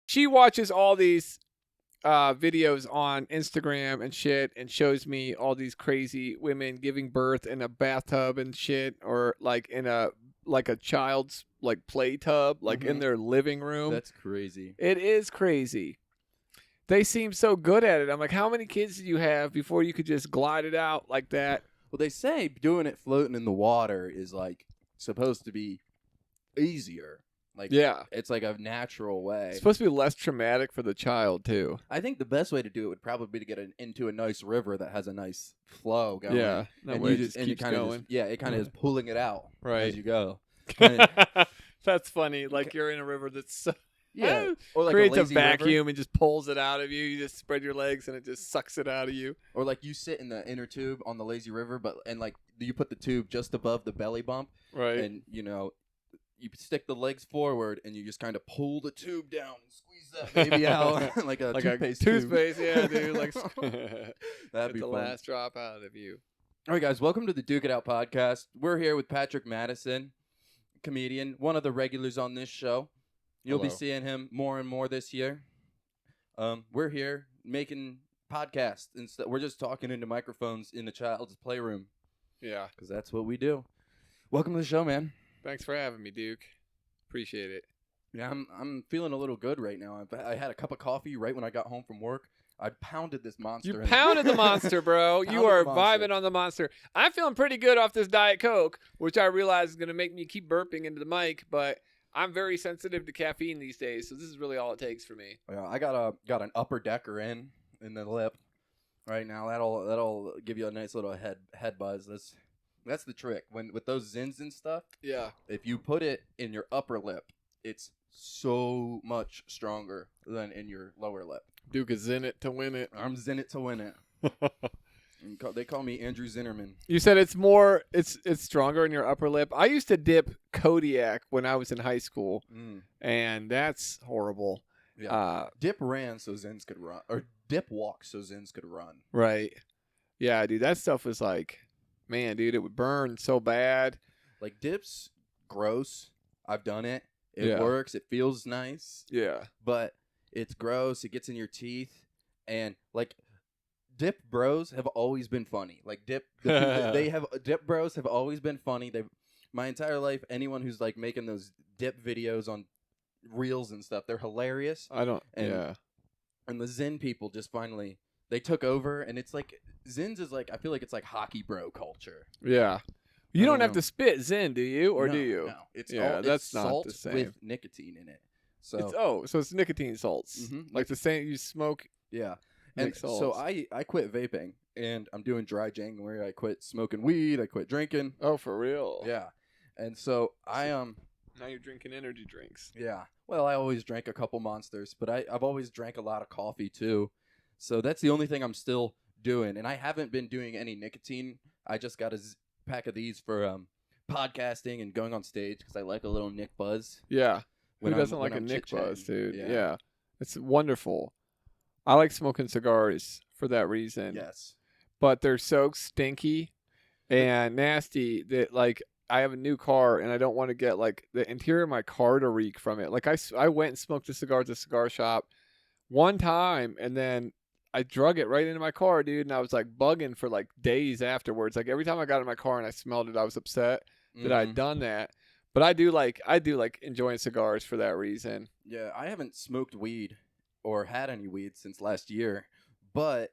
She watches all these videos on Instagram and shit, and shows me all these crazy women giving birth in a bathtub and shit, or like in a child's like play tub, like in their living room. That's crazy. It is crazy. They seem so good at it. I'm like, how many kids did you have before you could just glide it out like that? Well, they say doing it floating in the water is like supposed to be easier. Like, yeah, it's like a natural way. It's supposed to be less traumatic for the child too. I think the best way to do it would probably be to get into a nice river that has a nice flow going. Yeah, that way it just and keeps going. It kind of is pulling it out as you go. That's funny. Like you're in a river that's so or like creates a a lazy vacuum river. and just pulls it out of you. You just spread your legs and it just sucks it out of you. Or like you sit in the inner tube on the lazy river, and like you put the tube just above the belly bump, right? And you stick the legs forward and you just kind of pull the tube down and squeeze that baby out like a toothpaste tube. Yeah, dude. Like that'd be the fun. last drop out of you. All right, guys, welcome to the Duke It Out podcast. We're here with Patrick Madison, comedian, one of the regulars on this show. You'll be seeing him more and more this year. We're here making podcasts instead. We're just talking into microphones in a child's playroom. Yeah, because that's what we do. Welcome to the show, man. Thanks for having me, Duke. Appreciate it. Yeah, I'm feeling a little good right now. I had a cup of coffee right when I got home from work. I pounded this monster. You pounded the monster, bro. You are vibing on the monster. I'm feeling pretty good off this Diet Coke, which I realize is going to make me keep burping into the mic, but I'm very sensitive to caffeine these days, so this is really all it takes for me. Yeah, I got an upper decker in the lip right now. That'll give you a nice little head buzz. That's the trick. With those Zins and stuff, yeah. If you put it in your upper lip, it's so much stronger than in your lower lip. Duke is in it to win it. I'm Zin it to win it. They call me Andrew Zinnerman. You said it's stronger in your upper lip. I used to dip Kodiak when I was in high school, and that's horrible. Yeah. Dip ran so Zins could run, or dip walked so Zins could run. Right. Yeah, dude, that stuff was like, man, dude, it would burn so bad. Like dip's gross. I've done it. It works. It feels nice. Yeah. But it's gross. It gets in your teeth, and like. Dip bros have always been funny. Like dip bros have always been funny. My entire life, anyone who's like making those dip videos on reels and stuff, they're hilarious. And the Zin people just finally they took over, and it's like Zins is like I feel like it's like hockey bro culture. Yeah. You don't have to spit Zin, do you? Or do you? No. It's that's not salt the same. with nicotine in it. So it's nicotine salts. Mm-hmm. Like the same you smoke. Yeah. And so I quit vaping, and I'm doing dry January. I quit smoking weed. I quit drinking. Oh, for real? Yeah. And so now you're drinking energy drinks. Yeah. Well, I always drank a couple Monsters, but I've always drank a lot of coffee too. So that's the only thing I'm still doing, and I haven't been doing any nicotine. I just got a pack of these for podcasting and going on stage because I like a little Nick buzz. Yeah. Who doesn't like a Nick buzz, dude? Yeah. It's wonderful. I like smoking cigars for that reason. Yes. But they're so stinky and nasty that, like, I have a new car and I don't want to get, like, the interior of my car to reek from it. Like, I went and smoked a cigar at the cigar shop one time, and then I drug it right into my car, dude, and I was, like, bugging for, like, days afterwards. Like, every time I got in my car and I smelled it, I was upset that I'd done that. But I do like enjoying cigars for that reason. Yeah, I haven't smoked weed or had any weed since last year, but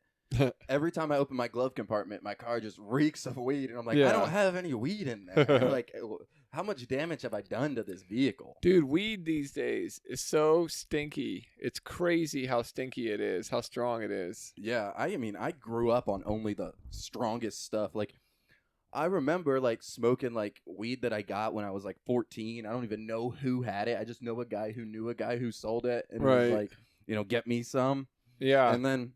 every time I open my glove compartment, my car just reeks of weed, and I'm like, I don't have any weed in there. Like, how much damage have I done to this vehicle? Dude, weed these days is so stinky. It's crazy how stinky it is, how strong it is. Yeah, I mean, I grew up on only the strongest stuff. Like, I remember, like, smoking, like, weed that I got when I was, like, 14. I don't even know who had it. I just know a guy who knew a guy who sold it, and was like, get me some. Yeah. And then,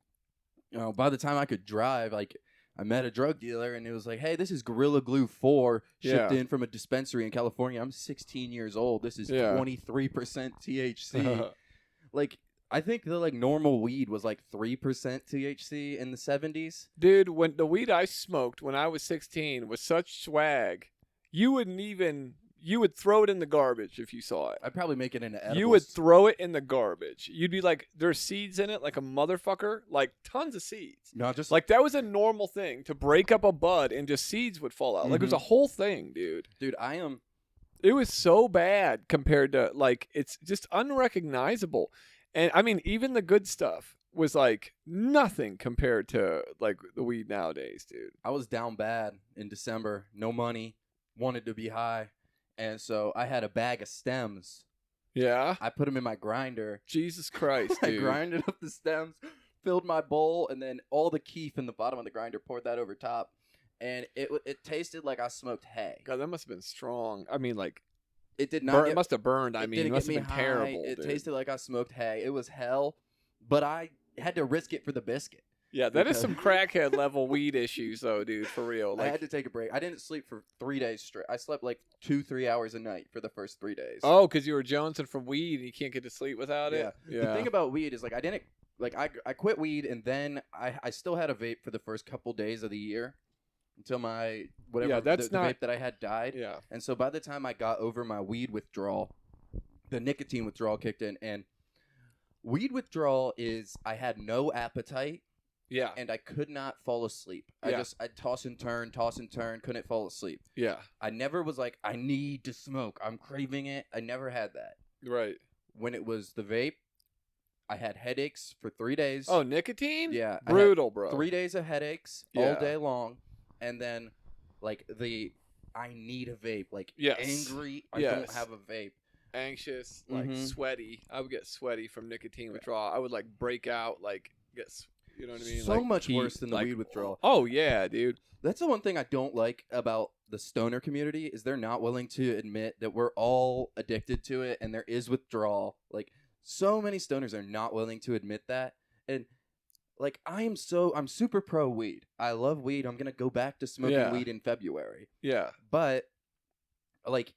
by the time I could drive, like, I met a drug dealer, and it was like, hey, this is Gorilla Glue 4 shipped Yeah. in from a dispensary in California. I'm 16 years old. This is Yeah. 23% THC. Like, I think the like normal weed was like 3% THC in the 70s. Dude, when the weed I smoked when I was 16 was such swag, you would throw it in the garbage if you saw it. I'd probably make it into edibles. You would throw it in the garbage. You'd be like, there's seeds in it like a motherfucker, like tons of seeds. No, just Like that was a normal thing to break up a bud and just seeds would fall out. Like it was a whole thing, dude. Dude, I am. It was so bad compared to like it's just unrecognizable. And I mean, even the good stuff was like nothing compared to like the weed nowadays, dude. I was down bad in December, no money, wanted to be high, and so I had a bag of stems. Yeah. I put them in my grinder. Jesus Christ, I dude. grinded up the stems, filled my bowl, and then all the keef in the bottom of the grinder, poured that over top, and it tasted like I smoked hay. God, that must have been strong. I mean, like It did not. it must have burned. I It mean, it didn't must get have me been high. terrible. It dude. tasted like I smoked hay. It was hell, but I had to risk it for the biscuit. Yeah, that is because- some crackhead level weed issues, though, dude. For real. I Like, had to take a break. I didn't sleep for 3 days straight. I slept like 2-3 hours a night for the first 3 days. oh, because you were jonesing from weed and you can't get to sleep without it. Yeah. The thing about weed is like I didn't like I quit weed, and then I still had a vape for the first couple days of the year until my whatever Yeah, that's the not- vape that I had died. Yeah. And so by the time I got over my weed withdrawal, the nicotine withdrawal kicked in, and weed withdrawal is I had no appetite Yeah. and I could not fall asleep. Yeah. I'd toss and turn, couldn't fall asleep. Yeah. I never was like, I need to smoke. I'm craving it. I never had that. Right. When it was the vape, I had headaches for 3 days. Oh, nicotine? yeah. I had Brutal, bro. 3 days of headaches Yeah. all day long. And then, like, I need a vape. Like, Yes. angry, I don't Yes. have a vape. Anxious, like Mhm. sweaty. I would get sweaty from nicotine withdrawal. I would like break out, like you know what I mean? So Like, much heat, worse than the like, weed withdrawal. Oh yeah, dude. That's the one thing I don't like about the stoner community is they're not willing to admit that we're all addicted to it and there is withdrawal. Like, so many stoners are not willing to admit that. And like I'm super pro weed. I love weed. I'm gonna go back to smoking Yeah. weed in February. Yeah. But like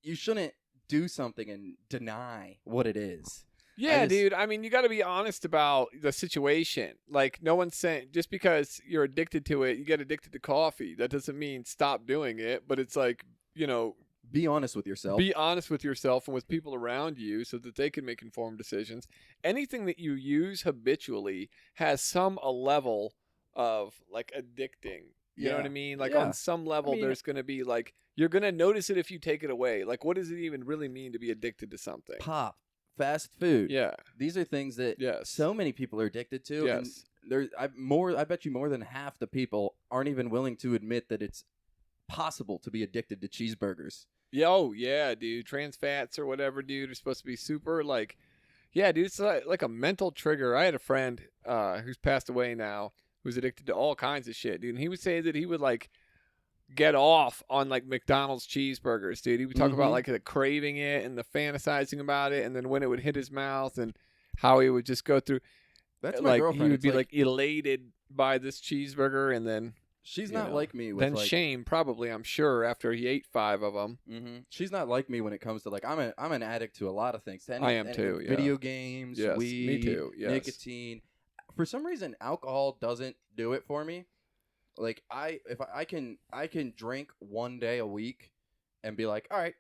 you shouldn't do something and deny what it is. Yeah, just- dude. I mean, you got to be honest about the situation. Like, no one's saying just because you're addicted to it, you get addicted to coffee. That doesn't mean stop doing it. But it's like, you know, Be honest with yourself. be honest with yourself and with people around you so that they can make informed decisions. Anything that you use habitually has a level of like addicting. You know what I Yeah. mean? Like Yeah. on some level, I mean- there's going to be like, you're going to notice it if you take it away. Like, what does it even really mean to be addicted to something? Pop, fast food. Yeah. These are things that Yes. so many people are addicted to. Yes. And I bet you more than half the people aren't even willing to admit that it's possible to be addicted to cheeseburgers. Oh yeah, dude. Trans fats or whatever, dude, are supposed to be super like, yeah, dude. It's like a mental trigger. I had a friend who's passed away now, who's addicted to all kinds of shit, dude. And he would say that he would like get off on like McDonald's cheeseburgers, dude. He would talk about Mhm. like the craving it and the fantasizing about it, and then when it would hit his mouth and how he would just go through. That's my like girlfriend. he would It's be like elated by this cheeseburger, and then she's you not know, like me with then like. shame probably, I'm sure, after he ate 5 of them. She's not like me when it comes to like I'm an addict to a lot of things. I am too, yeah. Video games, Yes, weed, me too, yes. nicotine. For some reason, alcohol doesn't do it for me. Like I can drink one day a week, and be like, all right,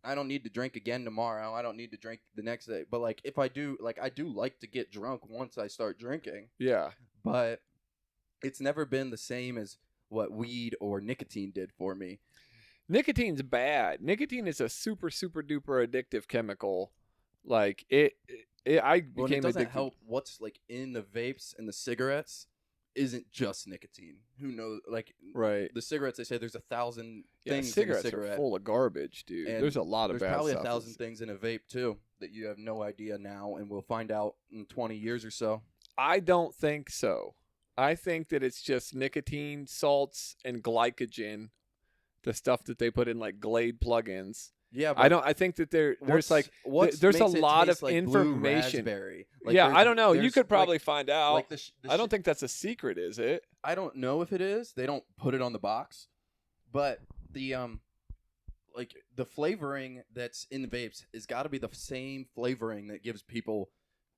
I don't need to drink again tomorrow. I don't need to drink the next day. But like if I do, like I do like to get drunk once I start drinking. Yeah. But it's never been the same as what weed or nicotine did for me. Nicotine's bad. Nicotine is a super, super duper addictive chemical. Like I Well, became it doesn't addicted. help what's like in the vapes and the cigarettes isn't just nicotine. Who knows? Like Right. the cigarettes, they say there's 1,000 Yeah, things cigarettes in a cigarette. are full of garbage, dude. And There's a lot of There's bad probably stuff. 1,000 things in a vape too that you have no idea now, and we'll find out in 20 years or so. I don't think so. I think that it's just nicotine, salts, and glycogen, the stuff that they put in like Glade plugins. Yeah, I but don't. I think that there's like what's there's a makes it lot of taste like blue information. raspberry? Yeah, I there's don't know. You there's could probably like find out. like I don't think that's a secret, is it? I don't know if it is. They don't put it on the box, but the like the flavoring that's in the vapes has got to be the same flavoring that gives people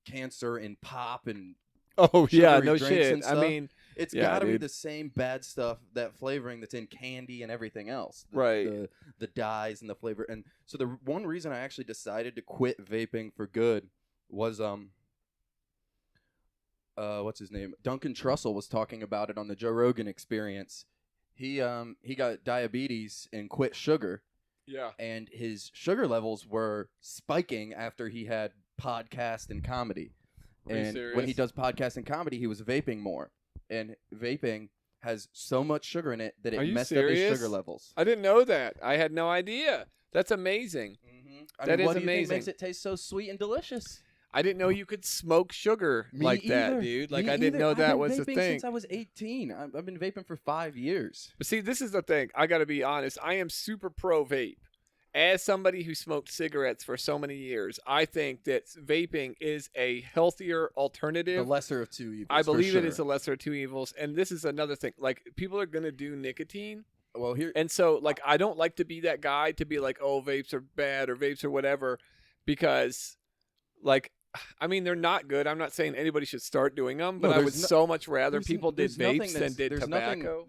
cancer and pop and Oh yeah, sugary no drinks shit. and I stuff. mean, It's yeah, got to be dude. the same bad stuff, that flavoring that's in candy and everything else. Right. The dyes and the flavor. And so the one reason I actually decided to quit vaping for good was what's his name? Duncan Trussell was talking about it on the Joe Rogan Experience. He got diabetes and quit sugar, Yeah. and his sugar levels were spiking after he had podcast and comedy. Are you And serious? when he does podcast and comedy, he was vaping more. And vaping has so much sugar in it that Are it you messed up his serious? sugar levels. I didn't know that. I had no idea. That's amazing. That is what do you think amazing. makes it taste so sweet and delicious? I didn't know you could smoke sugar like that, dude. Like I didn't know that was a I've been vaping thing. since I was 18. I've been vaping for 5 years. But see, this is the thing. I got to be honest. I am super pro vape. As somebody who smoked cigarettes for so many years, I think that vaping is a healthier The alternative. lesser of two evils. I believe for it is sure. the lesser of two evils. And this is another thing. Like people are going to do nicotine. Well, here And so, like, I don't like to be that guy to be like, oh, vapes are bad or vapes or whatever, because, like, I mean, they're not good. I'm not saying anybody should start doing them, but No, I would there's no- so much rather there's people did there's nothing vapes than that's- did there's tobacco. nothing-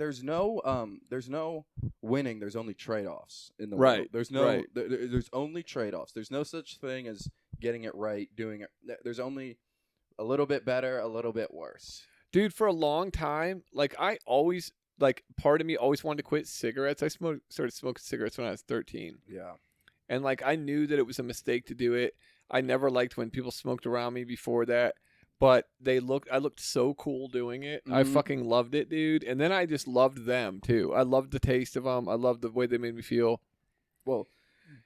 there's no winning. There's only trade-offs in the Right, world. There's no right. there's only trade-offs. There's no such thing as getting it right, doing it. There's only a little bit better, a little bit worse. Dude, for a long time, like, I always, like, part of me always wanted to quit cigarettes. I started smoking cigarettes when I was 13. Yeah. And, like, I knew that it was a mistake to do it. I never liked when people smoked around me before that. But I looked so cool doing it. I Mhm. fucking loved it, dude. And then I just loved them, too. I loved the taste of them. I loved the way they made me feel. Well,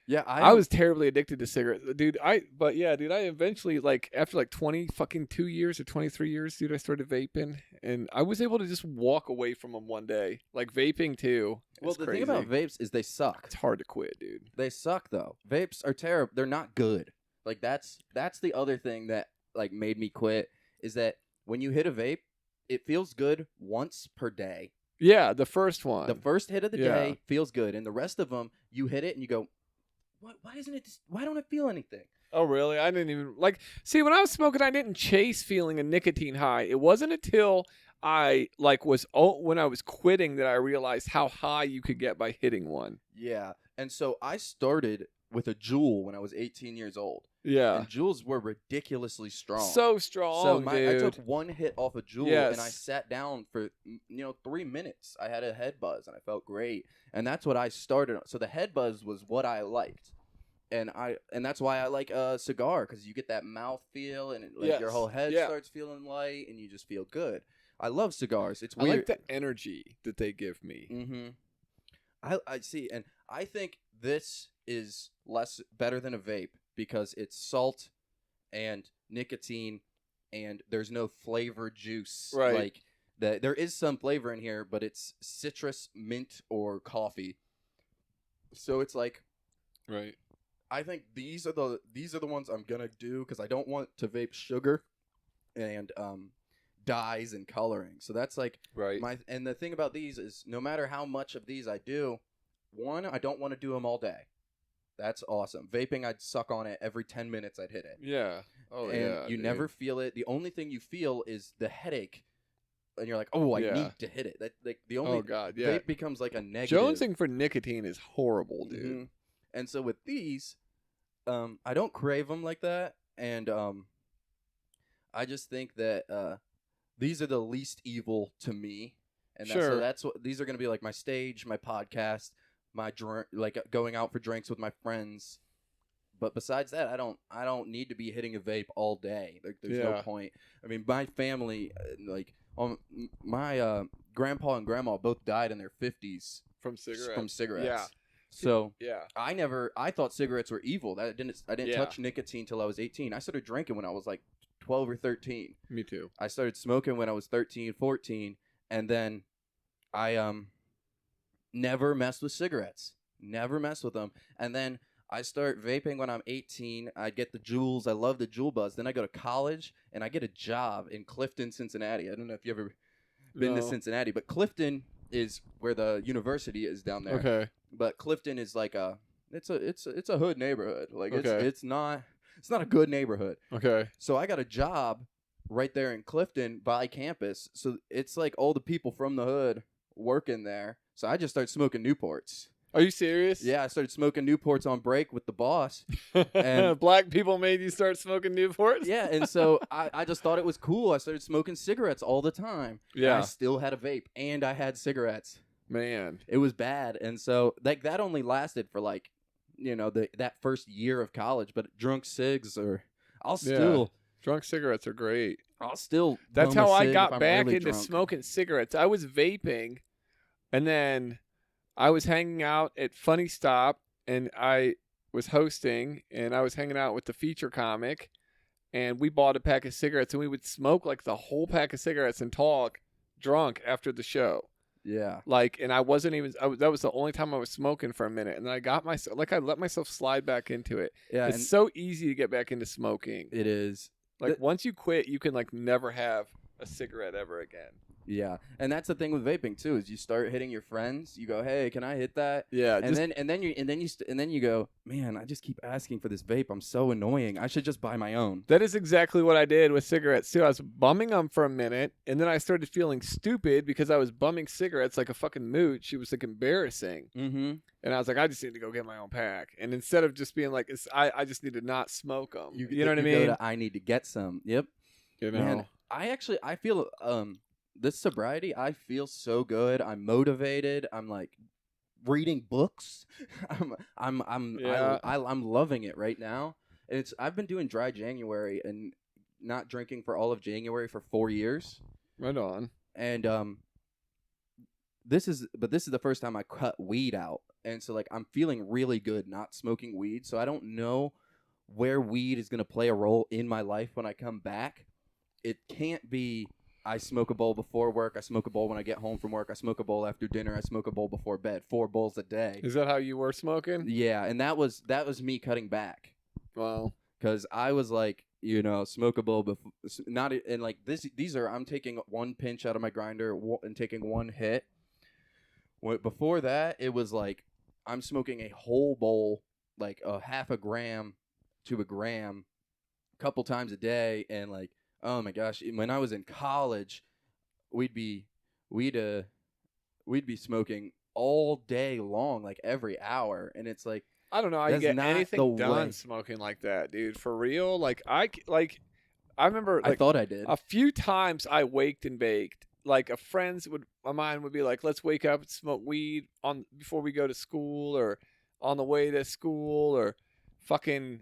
yeah, I was terribly addicted to cigarettes, dude. I eventually, like, after like 22 years or 23 years, dude, I started vaping, and I was able to just walk away from them one day. Like vaping too. Well, It's the crazy. thing about vapes is they suck. It's hard to quit, dude. They suck though. Vapes are terrible. They're not good. Like that's the other thing that like made me quit is that when you hit a vape, it feels good once per day. Yeah, the first one. The first hit of the Yeah. day feels good, and the rest of them you hit it and you go, "What? Why isn't it? Why don't I feel anything?" Oh, really? I didn't even like. See, when I was smoking, I didn't chase feeling a nicotine high. It wasn't until I when I was quitting that I realized how high you could get by hitting one. Yeah, and so I started with a Juul when I was 18 years old. Yeah, And Juuls were ridiculously strong. so strong, So I dude. took one hit off a Juul Yes. and I sat down for 3 minutes. I had a head buzz and I felt great, and that's what I started on. So the head buzz was what I liked, and that's why I like a cigar, because you get that mouth feel and your Yes. whole head Yeah. starts feeling light and you just feel good. I love cigars. It's I weird. like the energy that they give me. Mm-hmm. I see, and I think this is better than a vape because it's salt and nicotine, and there's no flavor juice. Right. Like there is some flavor in here, but it's citrus, mint, or coffee. So it's like Right. I think these are the ones I'm gonna do because I don't want to vape sugar and dyes and coloring. So that's like Right. and the thing about these is no matter how much of these I do, one, I don't want to do them all day. That's awesome. Vaping, I'd suck on it every 10 minutes. I'd hit it. Yeah. Oh and yeah. you dude. never feel it. The only thing you feel is the headache, and you're like, "Oh, I Yeah. need to hit it." That like the only Oh god. Yeah. vape becomes like a negative. Jonesing for nicotine is horrible, dude. Mhm. And so with these, I don't crave them like that, and I just think that these are the least evil to me. And so Sure. that's what these are going to be like my stage, my podcast, my like going out for drinks with my friends. But besides that, I don't need to be hitting a vape all day. Like there's no Yeah. point. I mean, my family, my grandpa and grandma both died in their 50s From cigarettes. from cigarettes. Yeah. So Yeah. I thought cigarettes were evil. I didn't Yeah. touch nicotine till I was 18. I started drinking when I was like 12 or 13. Me too. I started smoking when I was 13, 14, and then I never messed with cigarettes. Never messed with them. And then I start vaping when I'm 18. I get the Juuls. I love the Juul buzz. Then I go to college and I get a job in Clifton, Cincinnati. I don't know if you've ever been to No. Cincinnati, but Clifton is where the university is down there. Okay. But Clifton is like it's a hood neighborhood. Like Okay. it's not a good neighborhood. Okay. So I got a job right there in Clifton by campus. So it's like all the people from the hood working there. So I just started smoking Newports. Are you serious? Yeah, I started smoking Newports on break with the boss. And Black people made you start smoking Newports? yeah, and so I just thought it was cool. I started smoking cigarettes all the time. Yeah. And I still had a vape and I had cigarettes. Man. It was bad. And so like that only lasted for like, that first year of college, but drunk cigs I'll still Drunk cigarettes are great. That's That's how I got back really into drunk. smoking cigarettes. I was vaping, and then I was hanging out at Funny Stop, and I was hosting, and I was hanging out with the feature comic, and we bought a pack of cigarettes, and we would smoke like the whole pack of cigarettes and talk drunk after the show. Yeah. Like, and I wasn't even, that was the only time I was smoking for a minute. And then I got myself, I let myself slide back into it. Yeah. It's so easy to get back into smoking. It is. Like, once you quit, you can, like, never have a cigarette ever again. Yeah. And that's the thing with vaping, too, is you start hitting your friends. You go, hey, can I hit that? Yeah. And then you go, man, I just keep asking for this vape. I'm so annoying. I should just buy my own. That is exactly what I did with cigarettes, too. I was bumming them for a minute, and then I started feeling stupid because I was bumming cigarettes like a fucking mooch. It was, like, embarrassing. Mm-hmm. And I was like, I just need to go get my own pack. And instead of just being like, I just need to not smoke them. You know what I mean? I need to get some. Yep. You know? Man, I feel this sobriety, I feel so good. I'm motivated. I'm like reading books. I'm loving it right now. And I've been doing dry January and not drinking for all of January for 4 years. Right on. And this is the first time I cut weed out. And so like I'm feeling really good not smoking weed. So I don't know where weed is going to play a role in my life when I come back. It can't be I smoke a bowl before work, I smoke a bowl when I get home from work, I smoke a bowl after dinner, I smoke a bowl before bed, 4 bowls a day. Is that how you were smoking? Yeah, and that was me cutting back. Wow. Cuz I was like, smoke a bowl before not and like these are I'm taking 1 pinch out of my grinder and taking 1 hit. Before that, it was like I'm smoking a whole bowl, like a half a gram to a gram, a couple times a day, and like, oh my gosh, when I was in college, we'd be smoking all day long, like every hour, and it's like I don't know how you get anything done smoking like that, dude. For real, like I remember, like, I thought I did a few times. I waked and baked. Like of mine would be like, let's wake up and smoke weed before we go to school or on the way to school or fucking,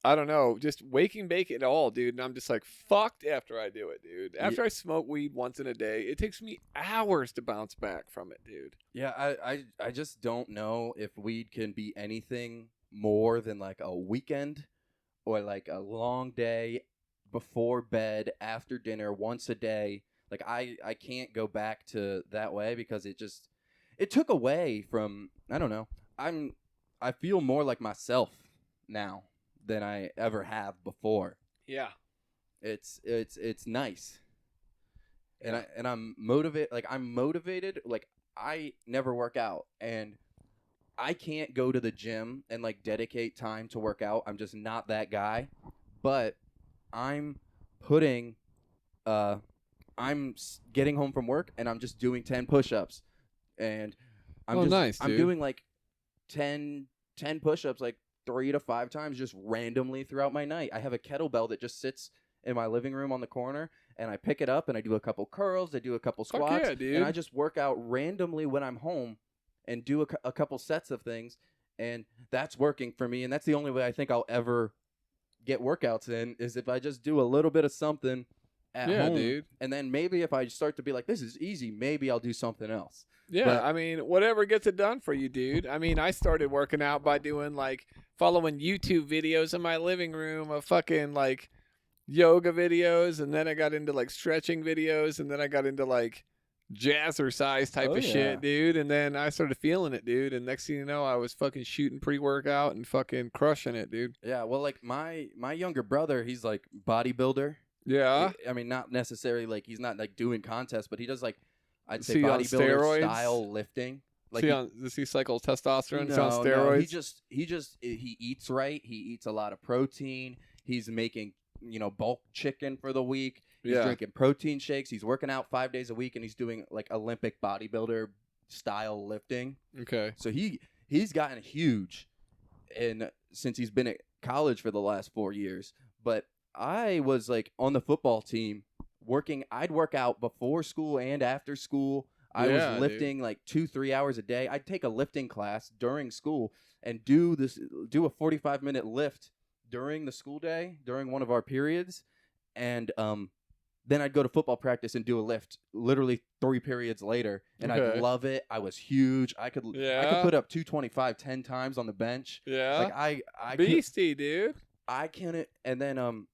I don't know, just waking, bake it all, dude. And I'm just like fucked after I do it, dude. After I smoke weed once in a day, it takes me hours to bounce back from it, dude. Yeah, I just don't know if weed can be anything more than like a weekend or like a long day before bed, after dinner, once a day. Like I can't go back to that way because it took away from, I don't know. I feel more like myself now than I ever have before. Yeah. It's nice. And I'm motivated. Like I never work out and I can't go to the gym and like dedicate time to work out. I'm just not that guy. But I'm getting home from work and I'm just doing 10 push-ups, and I'm doing like 10 push-ups like 3 to 5 times just randomly throughout my night. I have a kettlebell that just sits in my living room on the corner, and I pick it up and I do a couple curls, I do a couple squats, yeah, dude. and I just work out randomly when I'm home and do a couple sets of things, and that's working for me. And that's the only way I think I'll ever get workouts in, is if I just do a little bit of something at home, dude. And then maybe if I start to be like, this is easy, maybe I'll do something else. Yeah, but, I mean, whatever gets it done for you, dude. I mean, I started working out by doing like following YouTube videos in my living room of fucking like yoga videos, and then I got into like stretching videos, and then I got into like jazzercise type Oh, of yeah. shit, dude. And then I started feeling it, dude. And next thing you know, I was fucking shooting pre-workout and fucking crushing it, dude. Yeah, well, like my younger brother, he's like bodybuilder. Yeah. I mean, not necessarily like he's not like doing contests, but he does like I'd say See, on bodybuilder steroids? style lifting. Like Does he cycle testosterone? He's on no, steroids? he eats right. He eats a lot of protein. He's making bulk chicken for the week. He's Yeah. drinking protein shakes. He's working out 5 days a week, and he's doing like Olympic bodybuilder style lifting. Okay. So he's gotten huge, and since he's been at college for the last 4 years. But I was like on the football team working. I'd work out before school and after school. I Yeah, was lifting like 2-3 hours a day. I'd take a lifting class during school and do a 45-minute lift during the school day during one of our periods, and then I'd go to football practice and do a lift literally 3 periods later, and Okay. I'd love it. I was huge. I could put up 225 10 times on the bench. Yeah. Like I Beastie, dude. I couldn't. And then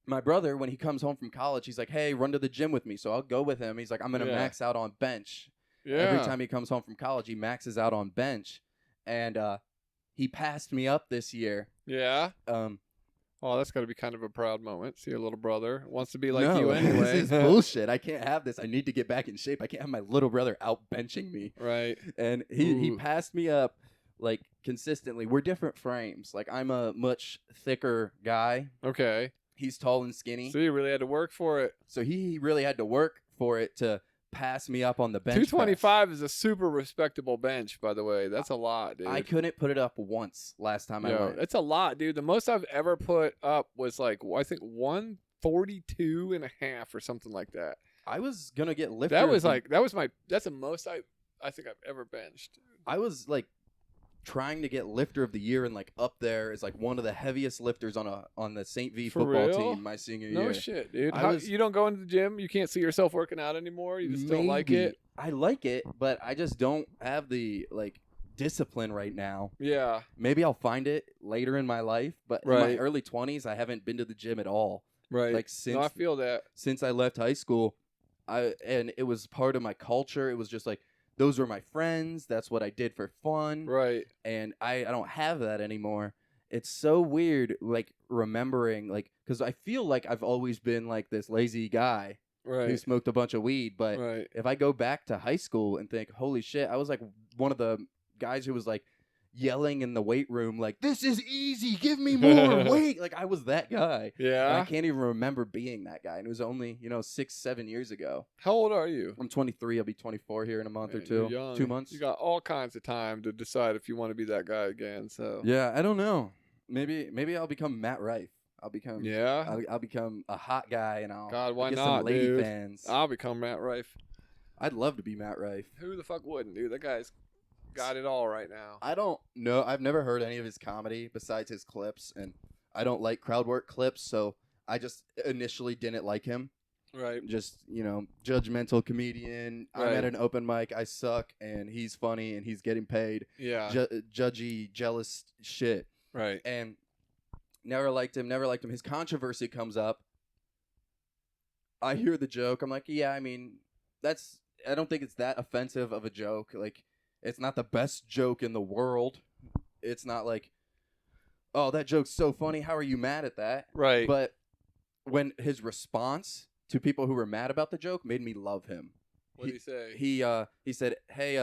my brother, when he comes home from college, he's like, "Hey, run to the gym with me." So I'll go with him. He's like, "I'm gonna Yeah. max out on bench." Yeah. Every time he comes home from college, he maxes out on bench, and he passed me up this year. Yeah. Um, Oh, that's got to be kind of a proud moment. See, your little brother wants to be like no, you anyway. this is bullshit. I can't have this. I need to get back in shape. I can't have my little brother out benching me. Right. And he Ooh. passed me up like consistently. We're different frames. Like I'm a much thicker guy. Okay. He's tall and skinny. So you really had to work for it. So he really had to work for it to pass me up on the bench. 225 is a super respectable bench, by the way. That's a lot, dude. I couldn't put it up once last time I went. It's a lot, dude. The most I've ever put up was like, I think 142 and a half or something like that. I was gonna get lifted. That's the most I think I've ever benched. I was like trying to get lifter of the year and like up there as like one of the heaviest lifters on the St. V For football real? team my senior No year. shit, dude. I was- You don't go into the gym? You can't see yourself working out anymore? You just don't like it? I like it, but I just don't have the like discipline right now. Yeah. Maybe I'll find it later in my life, but in my Right. early 20s, I haven't been to the gym at all. Right. Like No, I feel that. since I left high school, and it was part of my culture. It was just like those were my friends. That's what I did for fun. Right. And I don't have that anymore. It's so weird, like remembering, like, because I feel like I've always been like this lazy guy who Right. smoked a bunch of weed. But Right. if I go back to high school and think, holy shit, I was like one of the guys who was like yelling in the weight room, like, "This is easy, give me more weight." Like I was that guy. And I Yeah. can't even remember being that guy. And it was only 6-7 years ago. How old are you? I'm 23. I'll be 24 here in a month or Man, two. you're young. 2 months. You got all kinds of time to decide if you want to be that guy again. So Yeah, I don't know. Maybe I'll become Matt Rife. I'll become yeah. I'll become a hot guy and I'll God, why get not, some lady dude? fans. I'll become Matt Rife. I'd love to be Matt Rife. Who the fuck wouldn't, dude? That guy's got it all right now. I don't know. I've never heard any of his comedy besides his clips, and I don't like crowd work clips, so I just initially didn't like him. Right. Just, judgmental comedian. I'm Right. at an open mic. I suck, and he's funny, and he's getting paid. Yeah. Judgy, jealous shit. Right. And never liked him. His controversy comes up. I hear the joke. I'm like, yeah, I mean, I don't think it's that offensive of a joke. Like, it's not the best joke in the world. It's not like, oh, that joke's so funny. How are you mad at that? Right. But when his response to people who were mad about the joke made me love him. What did he say? He said, "Hey,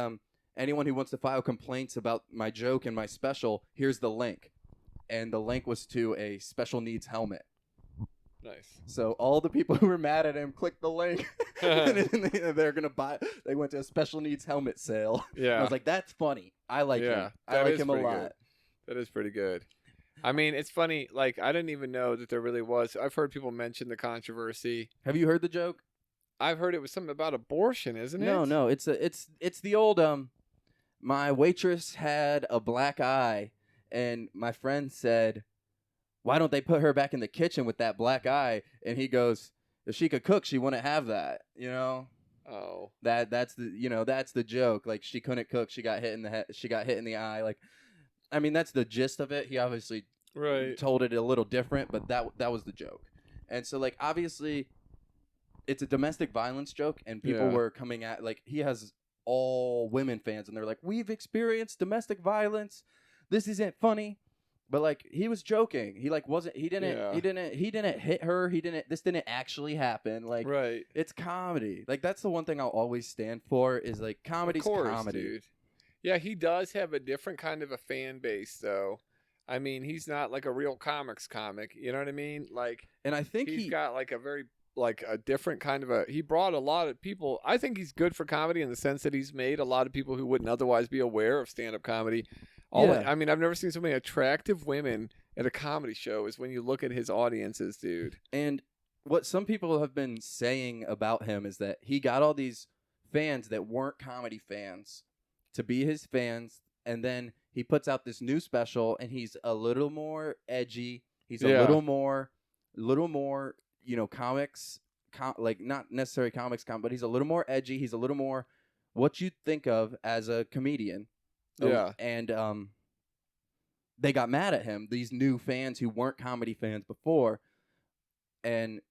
anyone who wants to file complaints about my joke and my special, here's the link." And the link was to a special needs helmet. Nice. So all the people who were mad at him clicked the link, and then they're gonna buy. They went to a special needs helmet sale. Yeah. And I was like, "That's funny. I like Yeah, him. I that like is him a pretty lot." good. That is pretty good. I mean, it's funny. Like, I didn't even know that there really was. I've heard people mention the controversy. Have you heard the joke? I've heard it was something about abortion, isn't it? No. It's the old my waitress had a black eye, and my friend said, "Why don't they put her back in the kitchen with that black eye?" And he goes, "If she could cook, she wouldn't have that." Oh. That's the joke. Like, she couldn't cook, she got hit in the head, she got hit in the eye. Like, I mean, that's the gist of it. He obviously Right. told it a little different, but that was the joke. And so, like, obviously, it's a domestic violence joke, and people Yeah. were coming at like he has all women fans, and they're like, we've experienced domestic violence. This isn't funny. But like he was joking. He like wasn't. He didn't. Yeah. He didn't hit her. He didn't. This didn't actually happen. Like Right. it's comedy. Like that's the one thing I'll always stand for is like comedy's Of course, comedy. dude. Yeah, he does have a different kind of a fan base, though. I mean, he's not like a real comics comic. You know what I mean? Like, And I think he's got like a very like a different kind of a. He brought a lot of people. I think he's good for comedy in the sense that he's made a lot of people who wouldn't otherwise be aware of stand-up comedy. I mean, I've never seen so many attractive women at a comedy show as when you look at his audiences, dude. And what some people have been saying about him is that he got all these fans that weren't comedy fans to be his fans, and then he puts out this new special, and he's a little more edgy. He's a little more, comics, like not necessarily comics, but he's a little more edgy. He's a little more what you think of as a comedian. Yeah. And they got mad at him, these new fans who weren't comedy fans before. And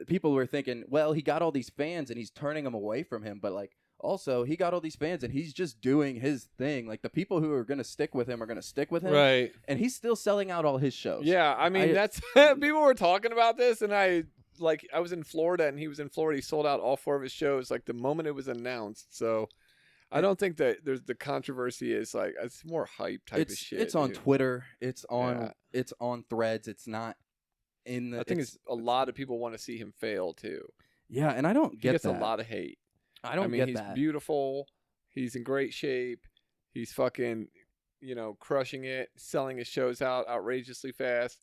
people were thinking, well, he got all these fans and he's turning them away from him. But like, also, he got all these fans and he's just doing his thing. Like the people who are going to stick with him are going to stick with him. Right. And he's still selling out all his shows. Yeah. I mean, that's people were talking about this, and I was in Florida, and he was in Florida. He sold out all 4 of his shows like the moment it was announced. So I don't think that there's the controversy is like it's more hype type of shit. It's on dude. Twitter. It's on Threads. It's not in the. I think it's a lot of people want to see him fail too. Yeah, and I don't He get gets that. a lot of hate. I don't mean, get he's that. beautiful. He's in great shape. He's fucking, crushing it, selling his shows out outrageously fast,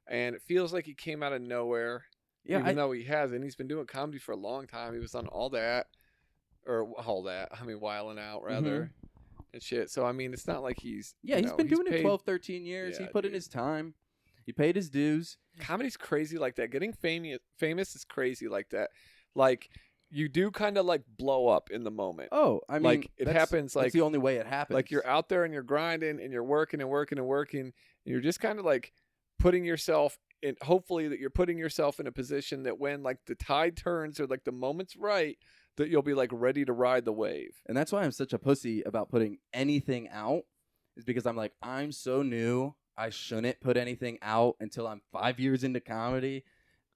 and it feels like he came out of nowhere. Yeah, even though he hasn't. He's been doing comedy for a long time. He was on All That. Wildin' Out, rather, and shit. So, I mean, it's not like he's... he's been doing it 12, 13 years. Yeah, he put in his time. He paid his dues. Comedy's crazy like that. Getting famous is crazy like that. Like, you do kind of, like, blow up in the moment. Oh, I mean... Like, it happens, like... That's the only way it happens. Like, you're out there and you're grinding and you're working and working and working. And you're just kind of, like, putting yourself... And hopefully that you're putting yourself in a position that when, like, the tide turns or, like, the moment's right... that you'll be like ready to ride the wave. And that's why I'm such a pussy about putting anything out, is because I'm like, I'm so new, I shouldn't put anything out until I'm 5 years into comedy,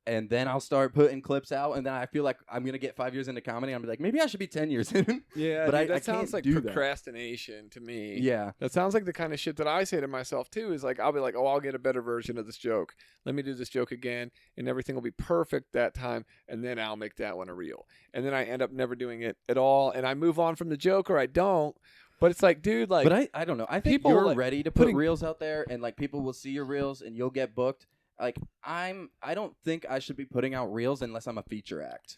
and then I'll start putting clips out, and then I feel like I'm gonna get 5 years into comedy, and I'm like, maybe I should be 10 years in. Yeah, but dude, I that sounds can't like do procrastination to me. Yeah. That sounds like the kind of shit that I say to myself too, is like, I'll be like, oh, I'll get a better version of this joke. Let me do this joke again, and everything will be perfect that time, and then I'll make that one a reel. And then I end up never doing it at all, and I move on from the joke, or I don't. But it's like, dude, like... But I don't know. I think people, you're like, ready to put reels out there, and like people will see your reels, and you'll get booked. Like, I don't think I should be putting out reels unless I'm a feature act.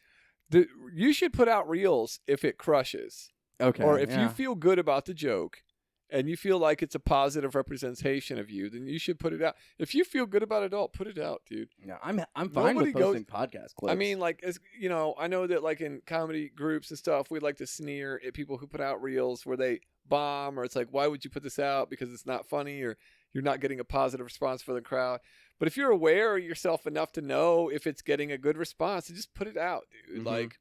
You should put out reels if it crushes. Okay. Or if you feel good about the joke and you feel like it's a positive representation of you, then you should put it out. If you feel good about it all, put it out, dude. Yeah, I'm fine with posting podcast clips. I mean, like, as I know that like in comedy groups and stuff, we like to sneer at people who put out reels where they bomb, or it's like, why would you put this out? Because it's not funny, or you're not getting a positive response for the crowd. But if you're aware of yourself enough to know if it's getting a good response, then just put it out, dude. Like,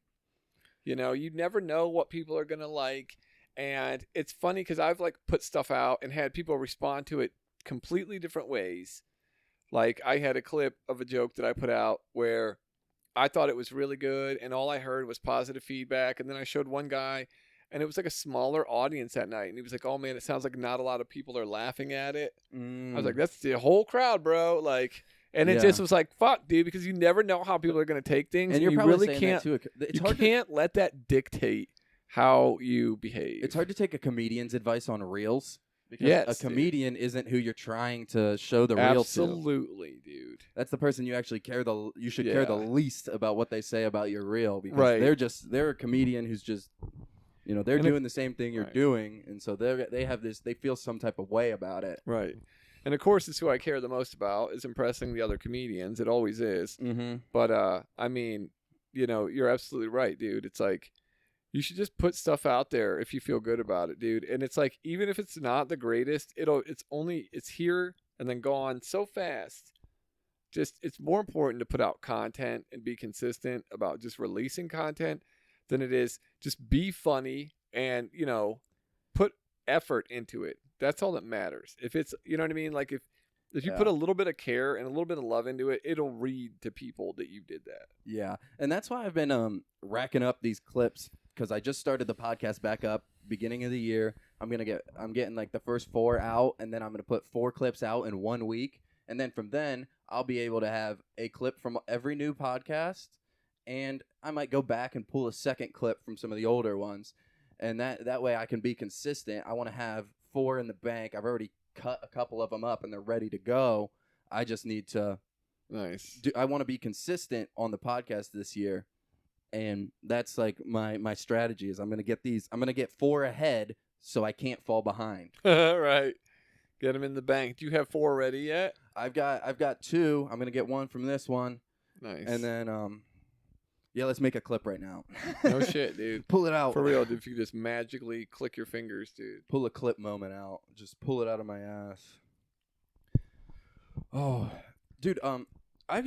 you never know what people are going to like. And it's funny because I've like put stuff out and had people respond to it completely different ways. Like, I had a clip of a joke that I put out where I thought it was really good, and all I heard was positive feedback. And then I showed one guy, and it was like a smaller audience that night. And he was like, oh, man, it sounds like not a lot of people are laughing at it. I was like, that's the whole crowd, bro. Like, and it just was like, fuck, dude, because you never know how people are going to take things. And you're you probably really saying can't, that too. It's you can't let that dictate how you behave. It's hard to take a comedian's advice on reels. Because a comedian isn't who you're trying to show the reel to. Absolutely, dude. That's the person you actually care you should care the least about what they say about your reel, because they're a comedian who's just they're doing the same thing you're doing, and so they feel some type of way about it. Right. And of course, it's who I care the most about, is impressing the other comedians. It always is. Mm-hmm. But I mean, you're absolutely right, dude. It's like, you should just put stuff out there if you feel good about it, dude. And it's like, even if it's not the greatest, it's here and then gone so fast just it's more important to put out content and be consistent about just releasing content than it is just be funny and, put effort into it. That's all that matters. If it's, you know what I mean? Like if you put a little bit of care and a little bit of love into it, it'll read to people that you did that. Yeah. And that's why I've been racking up these clips, because I just started the podcast back up beginning of the year. I'm getting like the first 4 out, and then I'm going to put 4 clips out in 1 week. And then from then I'll be able to have a clip from every new podcast, and I might go back and pull a second clip from some of the older ones. And that way I can be consistent. I want to have 4 in the bank. I've already cut a couple of them up and they're ready to go. I just need to I want to be consistent on the podcast this year. And that's like my strategy is I'm going to get 4 ahead so I can't fall behind. Right. Get them in the bank. Do you have 4 ready yet? I've got 2. I'm going to get 1 from this one. Nice. And then yeah, let's make a clip right now. No shit, dude. Pull it out. For real, dude. If you just magically click your fingers, dude. Pull a clip moment out. Just pull it out of my ass. Oh, dude. I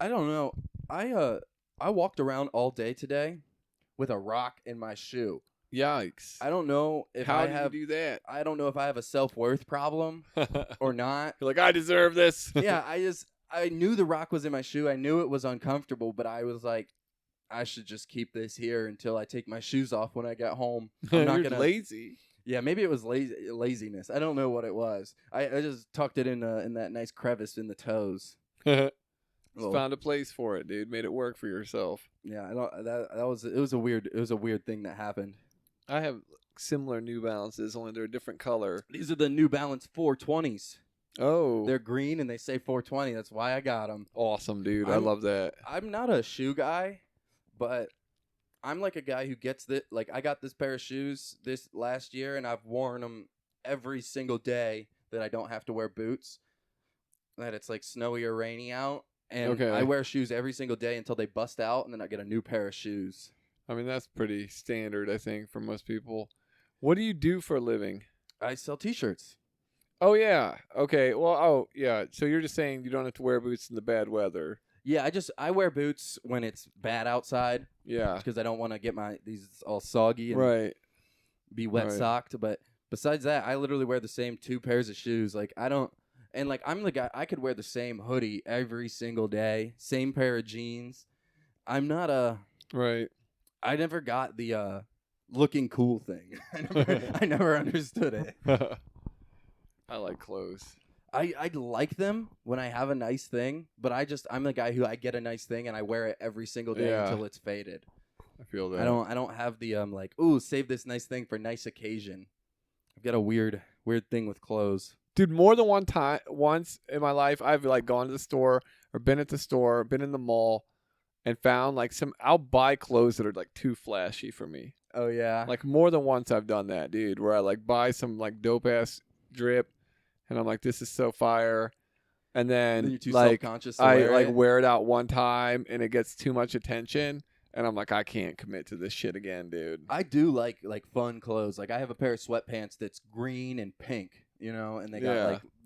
don't know. I walked around all day today with a rock in my shoe. Yikes. I don't know if How do you do that? I don't know if I have a self-worth problem or not. You're like, I deserve this. Yeah, I knew the rock was in my shoe. I knew it was uncomfortable, but I was like, I should just keep this here until I take my shoes off when I get home. I'm not You're lazy. Yeah, maybe it was laziness. I don't know what it was. I just tucked it in that nice crevice in the toes. Just found a place for it, dude. Made it work for yourself. Yeah, I don't. It was a weird thing that happened. I have similar New Balances, only they're a different color. These are the New Balance 420s. Oh, They're green and they say 420. That's why I got them. Awesome, dude. I love that. I'm not a shoe guy, but I'm like a guy who gets this. Like, I got this pair of shoes this last year, and I've worn them every single day that I don't have to wear boots. That it's like snowy or rainy out, and I wear shoes every single day until they bust out, and then I get a new pair of shoes. I mean, that's pretty standard, I think, for most people. What do you do for a living? I sell T-shirts. Oh, yeah. Okay. Well, yeah. So you're just saying you don't have to wear boots in the bad weather. Yeah, I wear boots when it's bad outside. Yeah. Because I don't want to get these all soggy and be wet socked. But besides that, I literally wear the same 2 pairs of shoes. Like, I don't, and like, I'm the guy, I could wear the same hoodie every single day, same pair of jeans. I'm not I never got the looking cool thing. I never understood it. I like clothes. I like them when I have a nice thing, but I'm the guy who I get a nice thing and I wear it every single day until it's faded. I feel that. I don't have the like, ooh, save this nice thing for nice occasion. I've got a weird thing with clothes. Dude, more than once in my life, I've like gone to the store or been at the store, been in the mall, and found like I'll buy clothes that are like too flashy for me. Oh yeah. Like more than once I've done that, dude, where I like buy some like dope ass drip and I'm like, this is so fire. And then you're too like self-conscious to I wear it out one time and it gets too much attention and I'm like, I can't commit to this shit again, dude. I do like fun clothes. Like I have a pair of sweatpants that's green and pink, and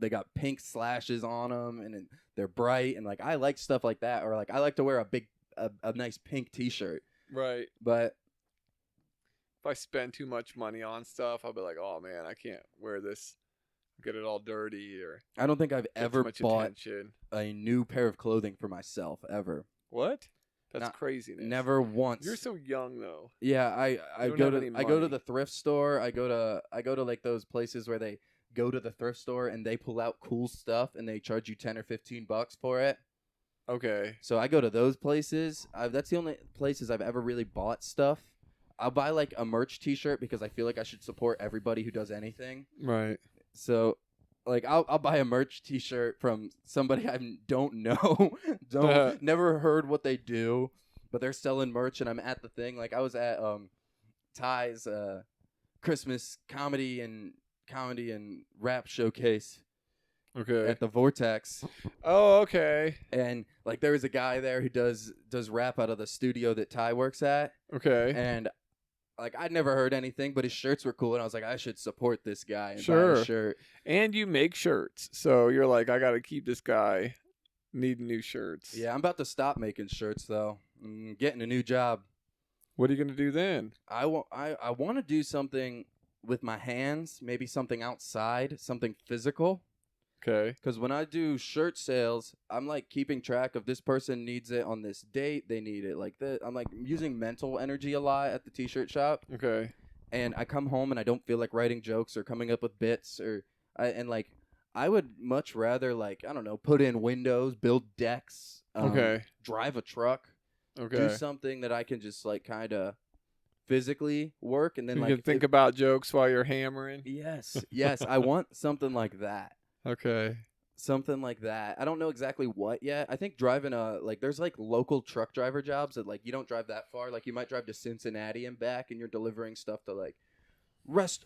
they got pink slashes on them and they're bright and like I like stuff like that, or like I like to wear a nice pink t-shirt. Right. But if I spend too much money on stuff, I'll be like, oh man, I can't wear this. Get it all dirty, or I don't think I've ever bought attention. A new pair of clothing for myself ever. What? That's craziness. Never once. You're so young though. Yeah, I go to the thrift store. I go to like those places where they go to the thrift store and they pull out cool stuff and they charge you $10 or $15 for it. Okay. So I go to those places. That's the only places I've ever really bought stuff. I'll buy like a merch T-shirt because I feel like I should support everybody who does anything. Right. So, like, I'll buy a merch T-shirt from somebody I don't know, never heard what they do, but they're selling merch, and I'm at the thing. Like, I was at Ty's Christmas comedy and rap showcase. Okay. At the Vortex. Oh, okay. And like, there was a guy there who does rap out of the studio that Ty works at. Okay. And like, I'd never heard anything, but his shirts were cool, and I was like, I should support this guy and buy Sure. his shirt. And you make shirts, so you're like, I got to keep this guy needing new shirts. Yeah, I'm about to stop making shirts though. I'm getting a new job. What are you gonna do then? I want to do something with my hands, maybe something outside, something physical. Okay. Because when I do shirt sales, I'm like keeping track of this person needs it on this date. They need it like this. I'm like using mental energy a lot at the t-shirt shop. Okay. And I come home and I don't feel like writing jokes or coming up with bits I would much rather like, I don't know, put in windows, build decks, Okay. drive a truck, do Okay. something that I can just like kind of physically work and then You like can think about jokes while you're hammering. yes, I want something like that. Okay. Something like that. I don't know exactly what yet. I think driving there's like local truck driver jobs that like you don't drive that far. Like you might drive to Cincinnati and back and you're delivering stuff to like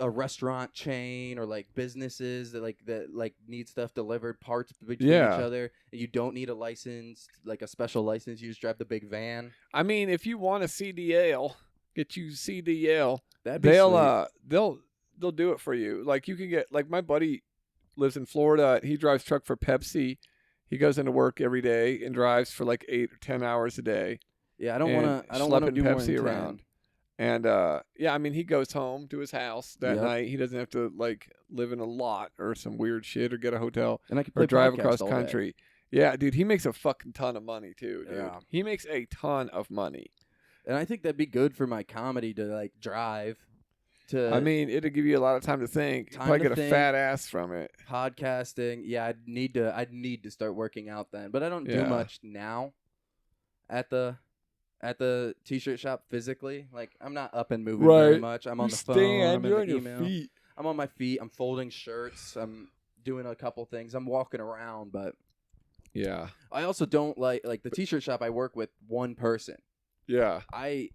a restaurant chain or like businesses that need stuff delivered, parts between each other. And you don't need a license, like a special license. You just drive the big van. I mean, if you want a CDL, get you CDL. That'd be sweet. They'll do it for you. Like you can get like my buddy lives in Florida. He drives truck for Pepsi. He goes into work every day and drives for like 8 or 10 hours a day. Yeah, I don't want to do Pepsi more than around. 10. And yeah, I mean, he goes home to his house that Yep. night. He doesn't have to like live in a lot or some weird shit or get a hotel And I can play or drive podcast across all day. country. Yeah, dude, he makes a fucking ton of money too, dude. Yeah. He makes a ton of money. And I think that'd be good for my comedy to like drive to I mean, it'll give you a lot of time to think. Time Probably to get think. a fat ass from it. podcasting. Yeah, I'd need to start working out then. But I don't do Yeah. much now at the t-shirt shop physically. Like I'm not up and moving very Right. much. I'm You on the phone, stand, I'm in you're the on your email. feet. I'm on my feet, I'm folding shirts, I'm doing a couple things. I'm walking around, but Yeah. I also don't like the t-shirt shop I work with one person. Yeah.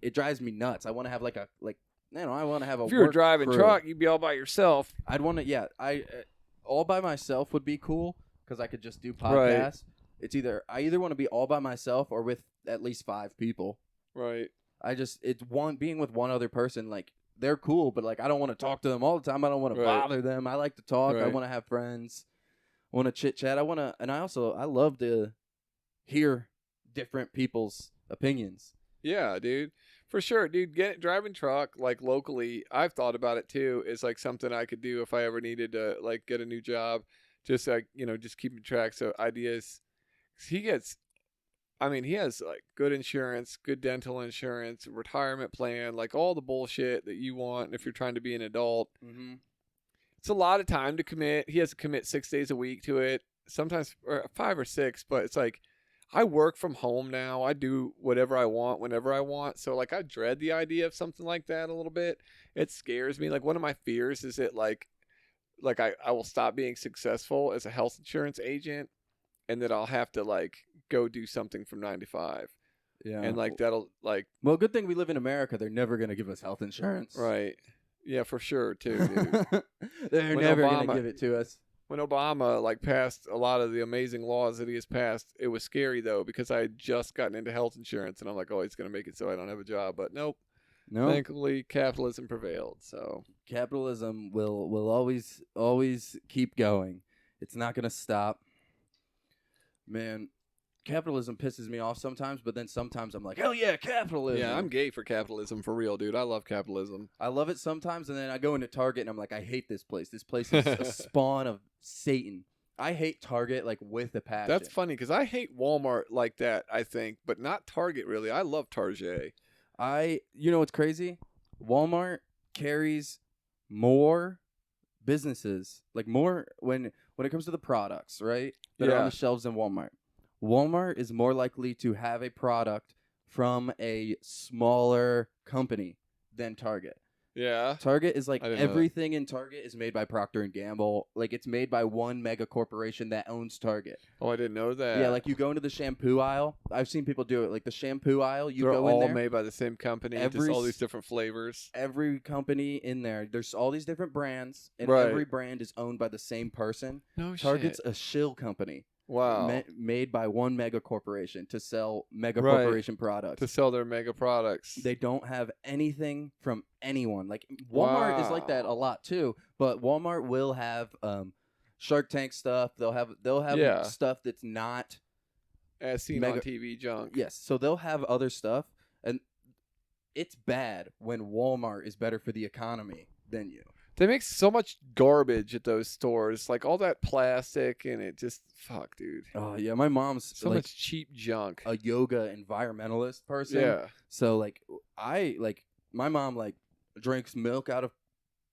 It drives me nuts. I want to have I want to have a If you were work driving crew. truck, you'd be all by yourself. I'd want to, all by myself would be cool because I could just do Right. podcasts. I either want to be all by myself or with at least 5 people. Right. Being with one other person, like they're cool, but like I don't want to talk to them all the time. I don't want to Right. bother them. I like to talk. I Right. want to have friends. I want to chit chat. I love to hear different people's opinions. Yeah, dude. For sure, dude. Driving truck like locally, I've thought about it too. Is like something I could do if I ever needed to like get a new job. Just like just keeping track. So ideas. He has like good insurance, good dental insurance, retirement plan, like all the bullshit that you want if you're trying to be an adult. Mm-hmm. It's a lot of time to commit. He has to commit 6 days a week to it. Sometimes 5 or 6, but it's like I work from home now. I do whatever I want whenever I want. So like I dread the idea of something like that a little bit. It scares me. Like one of my fears is that like I will stop being successful as a health insurance agent and that I'll have to like go do something from 9 to 5. Yeah. And like that'll like Well, good thing we live in America. They're never going to give us health insurance. right. Yeah, for sure too, dude. They're When never going Obama- to give it to us. When Obama like passed a lot of the amazing laws that he has passed, it was scary though because I had just gotten into health insurance and I'm like, oh, he's gonna make it so I don't have a job. But nope. No. Thankfully, capitalism prevailed. So Capitalism will always keep going. It's not going to stop. Man, capitalism pisses me off sometimes, but then sometimes I'm like, hell yeah, capitalism. yeah, I'm gay for capitalism for real, dude. I love capitalism. I love it sometimes, and then I go into Target and I'm like, I hate this place. This place is a spawn of Satan. I hate Target like with a passion. That's funny because I hate Walmart like that. I think, but not Target really. I love Target. You know what's crazy? Walmart carries more businesses, like more when it comes to the products, right? That are on Yeah. the shelves in Walmart. Walmart is more likely to have a product from a smaller company than Target. Yeah. Target is like I didn't know that. everything in Target is made by Procter and Gamble. Like it's made by one mega corporation that owns Target. Oh, I didn't know that. Yeah, like you go into the shampoo aisle. I've seen people do it. Like the shampoo aisle, you they're go all in there. made by the same company. Just all these different flavors. Every company in there, there's all these different brands, and Right. every brand is owned by the same person. No Target's shit. a shill company. Wow. Made by one mega corporation to sell mega Right. corporation products. To sell their mega products. They don't have anything from anyone. Like Walmart is like that a lot too, but Walmart will have Shark Tank stuff. They'll have Yeah. stuff that's not as seen on TV junk. Yes, so they'll have other stuff, and it's bad when Walmart is better for the economy than you. They make so much garbage at those stores, like all that plastic, and it just fuck, dude. Oh yeah, my mom's So like much cheap junk. a yoga environmentalist person. Yeah, So like my mom like drinks milk out of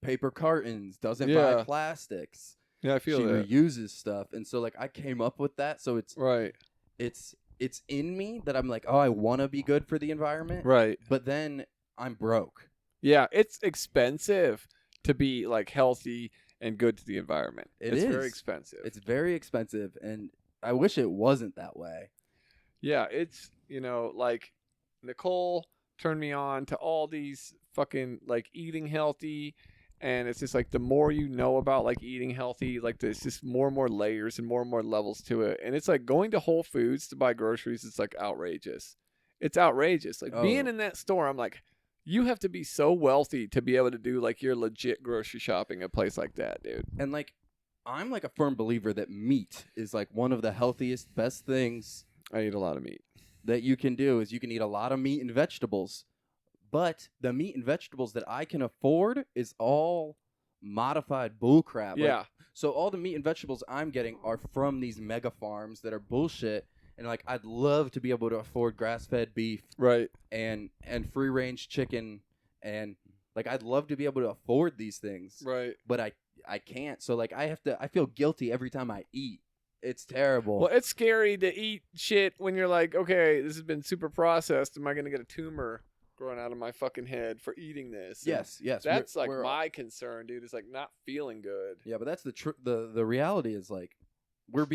paper cartons, doesn't buy plastics. yeah, I feel She that. reuses stuff, and so like I came up with that. So it's Right, it's in me that I'm like, oh, I want to be good for the environment, right. but then I'm broke. Yeah, it's expensive to be like healthy and good to the environment. It's very expensive. It's very expensive, and I wish it wasn't that way. Yeah, it's, like Nicole turned me on to all these fucking like eating healthy, and it's just like the more you know about like eating healthy, like there's just more and more layers and more levels to it. And it's like going to Whole Foods to buy groceries, it's like outrageous. It's outrageous. Like being in that store, I'm like, you have to be so wealthy to be able to do like your legit grocery shopping at a place like that, dude. And like I'm like a firm believer that meat is like one of the healthiest, best things I eat a lot of meat. that you can do is you can eat a lot of meat and vegetables. But the meat and vegetables that I can afford is all modified bullcrap. Yeah. Like, so all the meat and vegetables I'm getting are from these mega farms that are bullshit. And like I'd love to be able to afford grass-fed beef, Right. and free-range chicken, and like I'd love to be able to afford these things. Right. But I can't. So like I feel guilty every time I eat. It's terrible. Well, it's scary to eat shit when you're like, okay, this has been super processed. Am I going to get a tumor growing out of my fucking head for eating this? Yes. That's we're my concern, dude. Is like not feeling good. Yeah, but that's the reality is like we're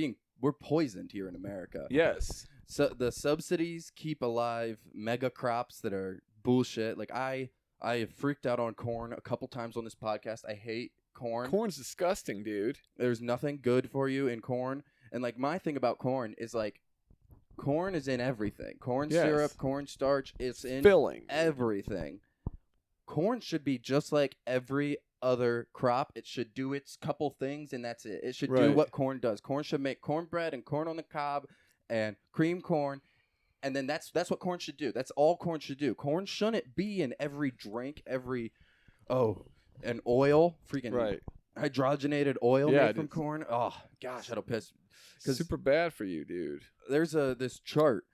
poisoned here in America. Yes. So the subsidies keep alive mega crops that are bullshit. Like I have freaked out on corn a couple times on this podcast. I hate corn. Corn's disgusting, dude. There's nothing good for you in corn. And like my thing about corn is like corn is in everything. Corn syrup, corn starch, it's in filling everything. Corn should be just like every other crop. It should do its couple things and that's it. It should do what corn does. Corn should make cornbread and corn on the cob and cream corn, and then that's what corn should do. That's all corn should do. Corn shouldn't be in every drink, an oil, freaking hydrogenated oil made from corn. Oh gosh, that'll piss. Super bad for you, dude. There's this chart.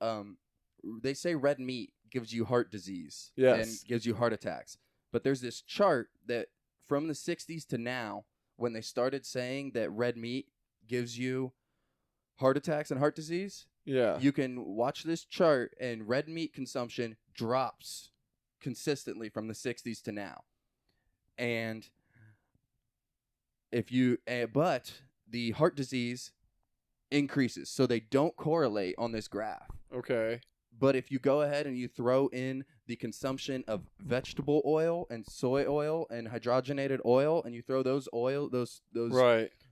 They say red meat gives you heart disease and gives you heart attacks. But there's this chart that from the 60s to now, when they started saying that red meat gives you heart attacks and heart disease, you can watch this chart and red meat consumption drops consistently from the 60s to now. And but the heart disease increases, so they don't correlate on this graph. Okay. But if you go ahead and you throw in the consumption of vegetable oil and soy oil and hydrogenated oil, and you throw those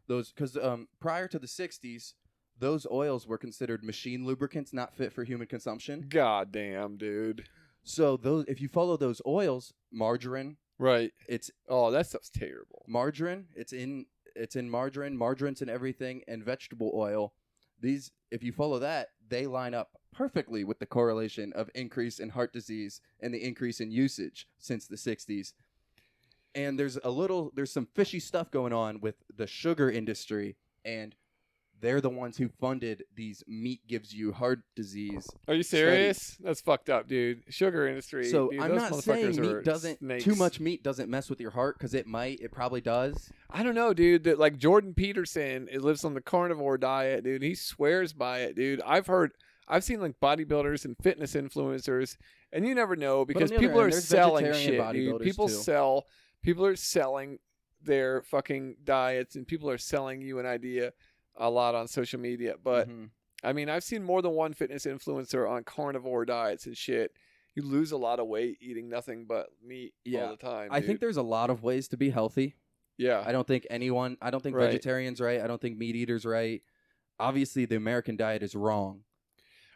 because prior to the 60s, those oils were considered machine lubricants, not fit for human consumption. God damn, dude. So if you follow those oils, margarine, that stuff's terrible. Margarine, it's in margarine, margarine's in everything, and vegetable oil. These, if you follow that, they line up perfectly with the correlation of increase in heart disease and the increase in usage since the 60s. And there's some fishy stuff going on with the sugar industry, and they're the ones who funded these meat gives you heart disease. Are you serious? Studies. That's fucked up, dude. Sugar industry. So dude, I'm not saying snakes. too much meat doesn't mess with your heart, because it probably does. I don't know, dude. That like Jordan Peterson, it lives on the carnivore diet, dude. He swears by it, dude. I've seen like bodybuilders and fitness influencers, and you never know because people are selling shit, dude. People are selling their fucking diets, and people are selling you an idea a lot on social media. But I mean, I've seen more than one fitness influencer on carnivore diets and shit. You lose a lot of weight eating nothing but meat all the time. I think there's a lot of ways to be healthy. Yeah. I don't think vegetarians right. I don't think meat eaters right. Obviously, the American diet is wrong.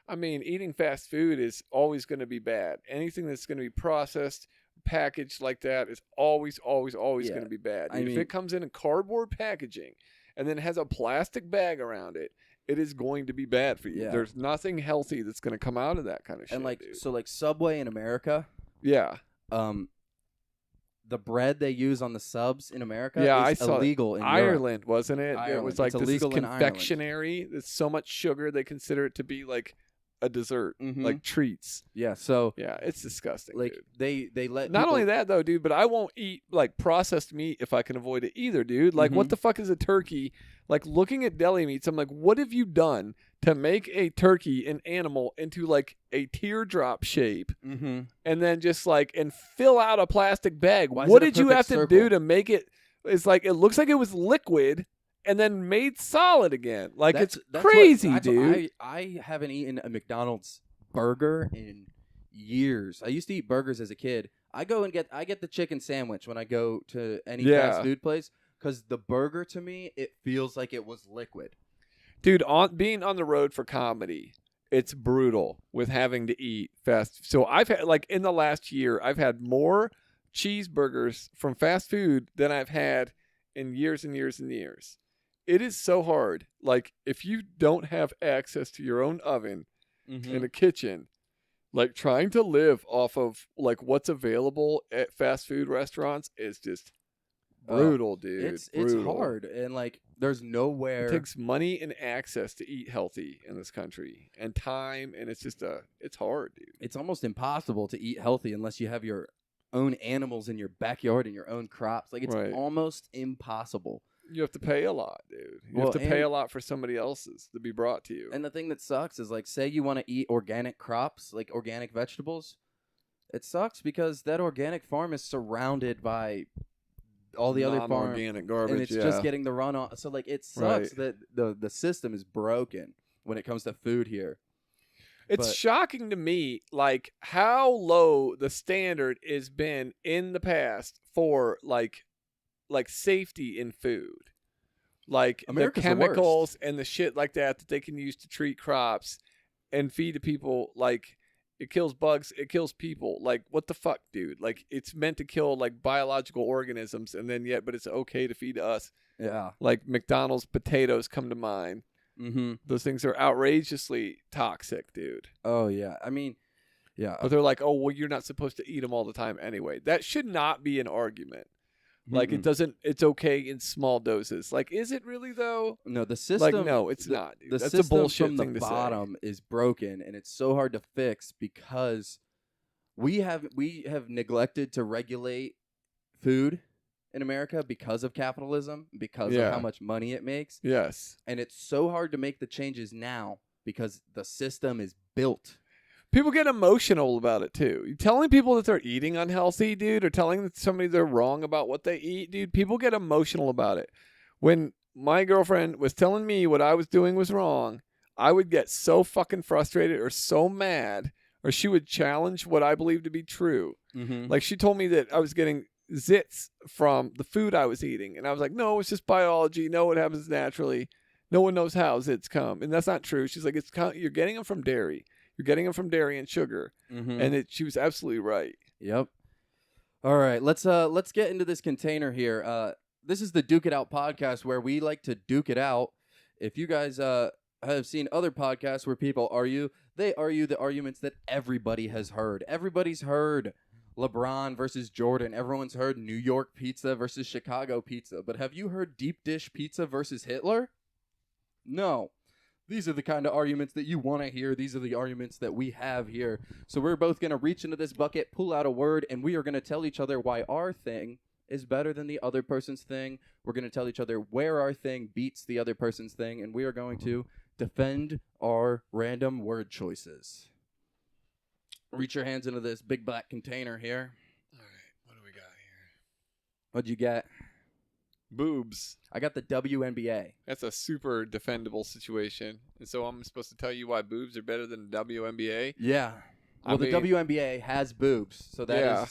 I mean, eating fast food is always going to be bad. Anything that's going to be processed, packaged like that is always going to be bad. If it comes in cardboard packaging and then has a plastic bag around it it is going to be bad for you. Yeah. There's nothing healthy that's going to come out of that kind of shit. And like dude. so, like Subway in America, Yeah. The bread they use on the subs in America Yeah, I is saw illegal in Europe. Ireland, wasn't it? It Ireland. was like It's this is illegal in Ireland. confectionery. There's so much sugar they consider it to be like a dessert, Mhm. like treats. Yeah, so Yeah, it's disgusting. like dude. they let Not people, only that though, dude, but I won't eat like processed meat if I can avoid it either, dude. Like, what Mhm. the fuck is a turkey? Like, looking at deli meats, I'm like, what have you done to make a turkey, an animal, into like a teardrop shape, Mhm. and then just like and fill out a plastic bag? Why is What it a did you perfect have to do circle? to make it? It's like it looks like it was liquid and then made solid again. Like it's crazy, dude. I haven't eaten a McDonald's burger in years. I used to eat burgers as a kid. I get the chicken sandwich when I go to any fast Yeah. food place because the burger to me it feels like it was liquid. Dude, being on the road for comedy, it's brutal with having to eat fast. So I've had like in the last year, I've had more cheeseburgers from fast food than I've had in years and years and years. It is so hard. Like if you don't have access to your own oven and a kitchen, like trying to live off of like what's available at fast food restaurants is just brutal, dude. It's brutal. hard and like there's nowhere. It takes money and access to eat healthy in this country, and time, and it's just it's hard, dude. It's almost impossible to eat healthy unless you have your own animals in your backyard and your own crops. Like it's Right. almost impossible. You have to pay a lot, dude. You Well, have to pay and- a lot for somebody else's to be brought to you. And the thing that sucks is like say you want to eat organic crops, like organic vegetables. It sucks because that organic farm is surrounded by all the other farm non-organic garbage, and it's just getting the runoff. So like it sucks that the system is broken when it comes to food here. It's but- shocking to me, like how low the standard has been in the past for like safety in food, like America's the the worst. chemicals and the shit like that they can use to treat crops and feed to people. Like it kills bugs, it kills people. Like what the fuck, dude? Like it's meant to kill like biological organisms, and then but it's okay to feed to us. Yeah. Like McDonald's potatoes come to mind. Mm-hmm. Those things are outrageously toxic, dude. Oh yeah. I mean, yeah. But they're like, oh, well, you're not supposed to eat them all the time anyway. That should not be an argument. Like it doesn't. It's okay in small doses. Like, is it really though? No, the system. Like, no, it's not. Dude. The That's system a bullshit from thing the to bottom is broken, and it's so hard to fix because we have neglected to regulate food in America because of capitalism, because of how much money it makes. say. Yes. And it's so hard to make the changes now because the system is built. People get emotional about it too. You telling people that they're eating unhealthy, dude, or telling somebody they're wrong about what they eat, dude. People get emotional about it. When my girlfriend was telling me what I was doing was wrong, I would get so fucking frustrated or so mad, or she would challenge what I believe to be true. Mm-hmm. Like she told me that I was getting zits from the food I was eating, and I was like, no, it's just biology. No, it happens naturally. No one knows how zits come, and that's not true. She's like, you're getting them from dairy. You're getting them from dairy and sugar, and she was absolutely right. Yep. All right, let's get into this container here. This is the Duke It Out podcast where we like to duke it out. If you guys have seen other podcasts where people they argue the arguments that everybody has heard. Everybody's heard LeBron versus Jordan. Everyone's heard New York pizza versus Chicago pizza. But have you heard deep dish pizza versus Hitler? No. These are the kind of arguments that you want to hear. These are the arguments that we have here. So we're both going to reach into this bucket, pull out a word, and we are going to tell each other why our thing is better than the other person's thing. We're going to tell each other where our thing beats the other person's thing, and we are going to defend our random word choices. Reach your hands into this big black container here. All right, what do we got here? What'd you get? Boobs. I got the WNBA. That's a super defendable situation. And so I'm supposed to tell you why boobs are better than the WNBA? Yeah. Well, the WNBA has boobs, so that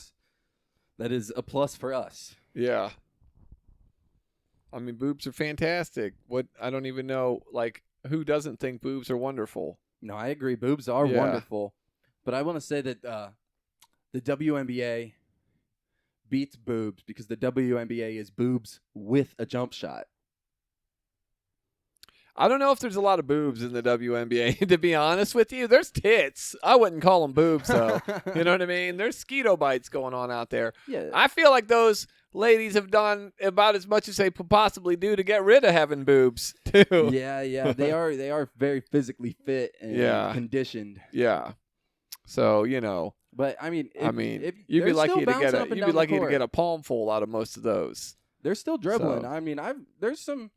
is a plus for us. Yeah. I mean, boobs are fantastic. I don't even know, like, who doesn't think boobs are wonderful? No, I agree. Boobs are wonderful. But I want to say that the WNBA beats boobs because the WNBA is boobs with a jump shot. I don't know if there's a lot of boobs in the WNBA. To be honest with you, there's tits. I wouldn't call them boobs though. You know what I mean? There's mosquito bites going on out there. Yeah. I feel like those ladies have done about as much as they could possibly do to get rid of having boobs too. Yeah. They are very physically fit and conditioned. Yeah. So But I mean, if you'd be lucky to get a a palmful out of most of those. They're still dribbling. So. I mean, there's some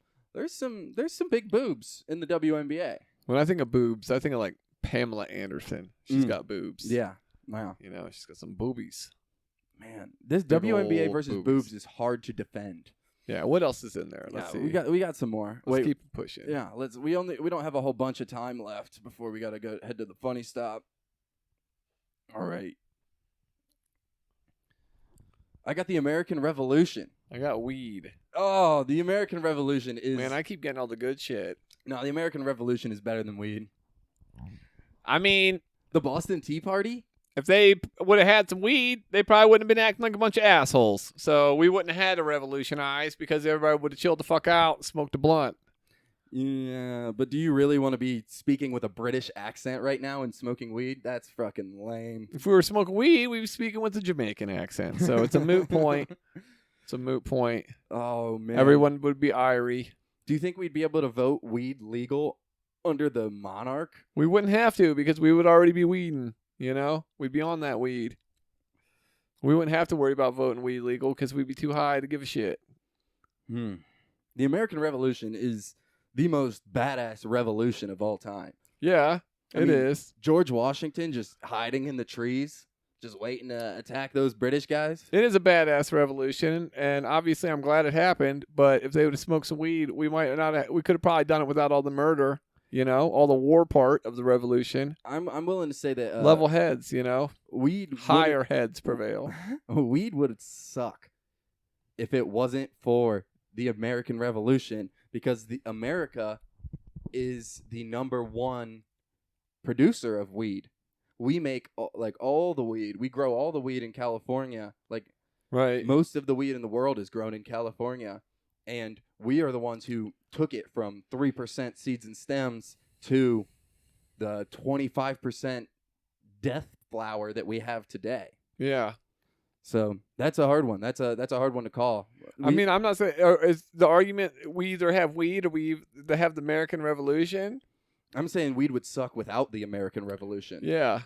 big boobs in the WNBA. When I think of boobs, I think of like Pamela Anderson. She's got boobs. Yeah. Wow. She's got some boobies. Man, this Big WNBA old versus boobs. boobs is hard to defend. Yeah. What else is in there? Let's see. We got some more. Let's keep pushing. Yeah. We don't have a whole bunch of time left before we gotta head to the funny stop. All right. I got the American Revolution. I got weed. Oh, the American Revolution is... Man, I keep getting all the good shit. No, the American Revolution is better than weed. I mean... The Boston Tea Party? If they would have had some weed, they probably wouldn't have been acting like a bunch of assholes. So we wouldn't have had to revolutionize because everybody would have chilled the fuck out and smoked a blunt. Yeah, but do you really want to be speaking with a British accent right now and smoking weed? That's fucking lame. If we were smoking weed, we'd be speaking with a Jamaican accent. So it's a moot point. It's a moot point. Oh, man. Everyone would be Irie. Do you think we'd be able to vote weed legal under the monarch? We wouldn't have to because we would already be weeding, We'd be on that weed. We wouldn't have to worry about voting weed legal because we'd be too high to give a shit. The American Revolution is the most badass revolution of all time. Yeah, it is. George Washington just hiding in the trees, just waiting to attack those British guys. It is a badass revolution, and obviously I'm glad it happened, but if they would have smoked some weed, we might not. We could have probably done it without all the murder, all the war part of the revolution. I'm willing to say that level heads, weed higher heads prevail. Weed would suck if it wasn't for the American Revolution, because America is the #1 producer of weed. We make all the weed. We grow all the weed in California. Right. Most of the weed in the world is grown in California, and we are the ones who took it from 3% seeds and stems to the 25% death flower that we have today. Yeah. So that's a hard one. That's a hard one to call. I'm not saying is the argument we either have weed or we have the American Revolution. I'm saying weed would suck without the American Revolution. Yeah.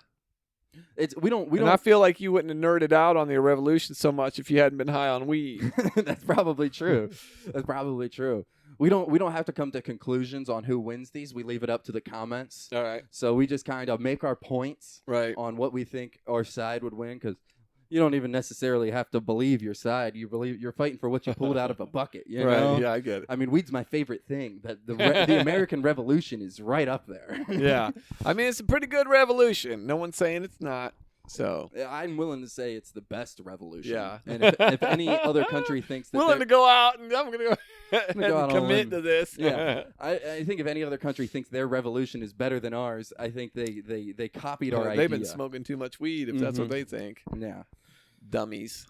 We don't. I feel like you wouldn't have nerded out on the revolution so much if you hadn't been high on weed. That's probably true. That's probably true. We don't have to come to conclusions on who wins these. We leave it up to the comments. All right. So we just kind of make our points on what we think our side would win, because you don't even necessarily have to believe your side. You're fighting for what you pulled out of a bucket. You know? Yeah, I get it. I mean, weed's my favorite thing. But the American Revolution is right up there. Yeah. I mean, it's a pretty good revolution. No one's saying it's not. So I'm willing to say it's the best revolution. Yeah. And if any other country thinks that willing to go out and I'm going to go out commit to this. Yeah. I think if any other country thinks their revolution is better than ours, I think they copied our idea. They've been smoking too much weed if that's what they think. Yeah. Dummies.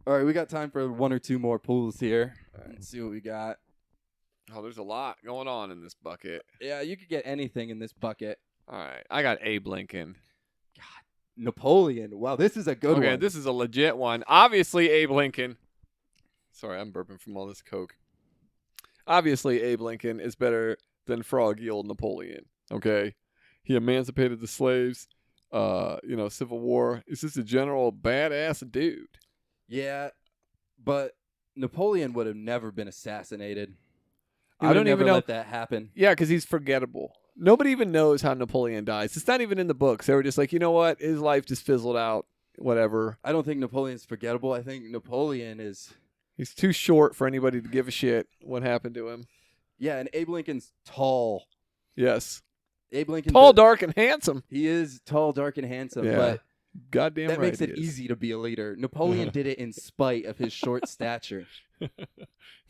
All right, we got time for one or two more pools here. Let's see what we got. Oh, there's a lot going on in this bucket. Yeah, you could get anything in this bucket. All right, I got Abe Lincoln. God, Napoleon. Wow, this is a good one. Okay, this is a legit one. Obviously, Abe Lincoln. Sorry, I'm burping from all this Coke. Obviously, Abe Lincoln is better than froggy old Napoleon. Okay, he emancipated the slaves. Civil War. It's just a general badass dude. Yeah, but Napoleon would have never been assassinated. I don't even know let that happen. Yeah, because he's forgettable. Nobody even knows how Napoleon dies. It's not even in the books. They were just like, you know what? His life just fizzled out. Whatever. I don't think Napoleon's forgettable. I think Napoleon is... He's too short for anybody to give a shit what happened to him. Yeah, and Abe Lincoln's tall. Yes. Abe Lincoln... Tall, dark, and handsome. He is tall, dark, and handsome, yeah. but... Goddamn that right makes it easy to be a leader. Napoleon did it in spite of his short stature.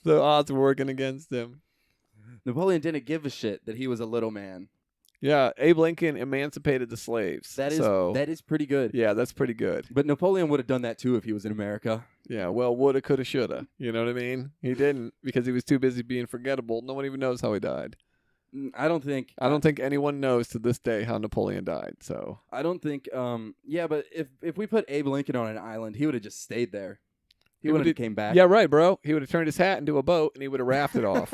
The odds were working against him. Napoleon didn't give a shit that he was a little man. Yeah, Abe Lincoln emancipated the slaves. That so, is pretty good. yeah, that's pretty good. But Napoleon would have done that too if he was in America. Yeah, well, woulda, coulda, shoulda. You know what I mean? He didn't because he was too busy being forgettable. No one even knows how he died. I don't think anyone knows to this day how Napoleon died. So I don't think yeah, but if we put Abe Lincoln on an island, he would have just stayed there. He wouldn't have came back. Yeah, right, bro. He would have turned his hat into a boat and he would have rafted off.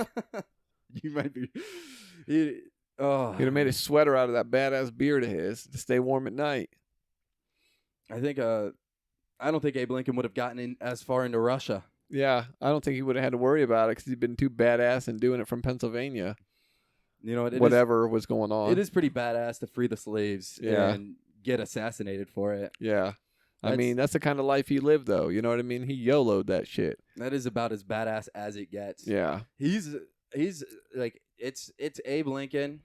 You might be. He'd have made a sweater out of that badass beard of his to stay warm at night. I don't think Abe Lincoln would have gotten in as far into Russia. Yeah, I don't think he would have had to worry about it because he'd been too badass and doing it from Pennsylvania. You know, whatever was going on. It is pretty badass to free the slaves and get assassinated for it. Yeah. I mean, that's the kind of life he lived, though. You know what I mean? He YOLO'd that shit. That is about as badass as it gets. Yeah. He's like, it's Abe Lincoln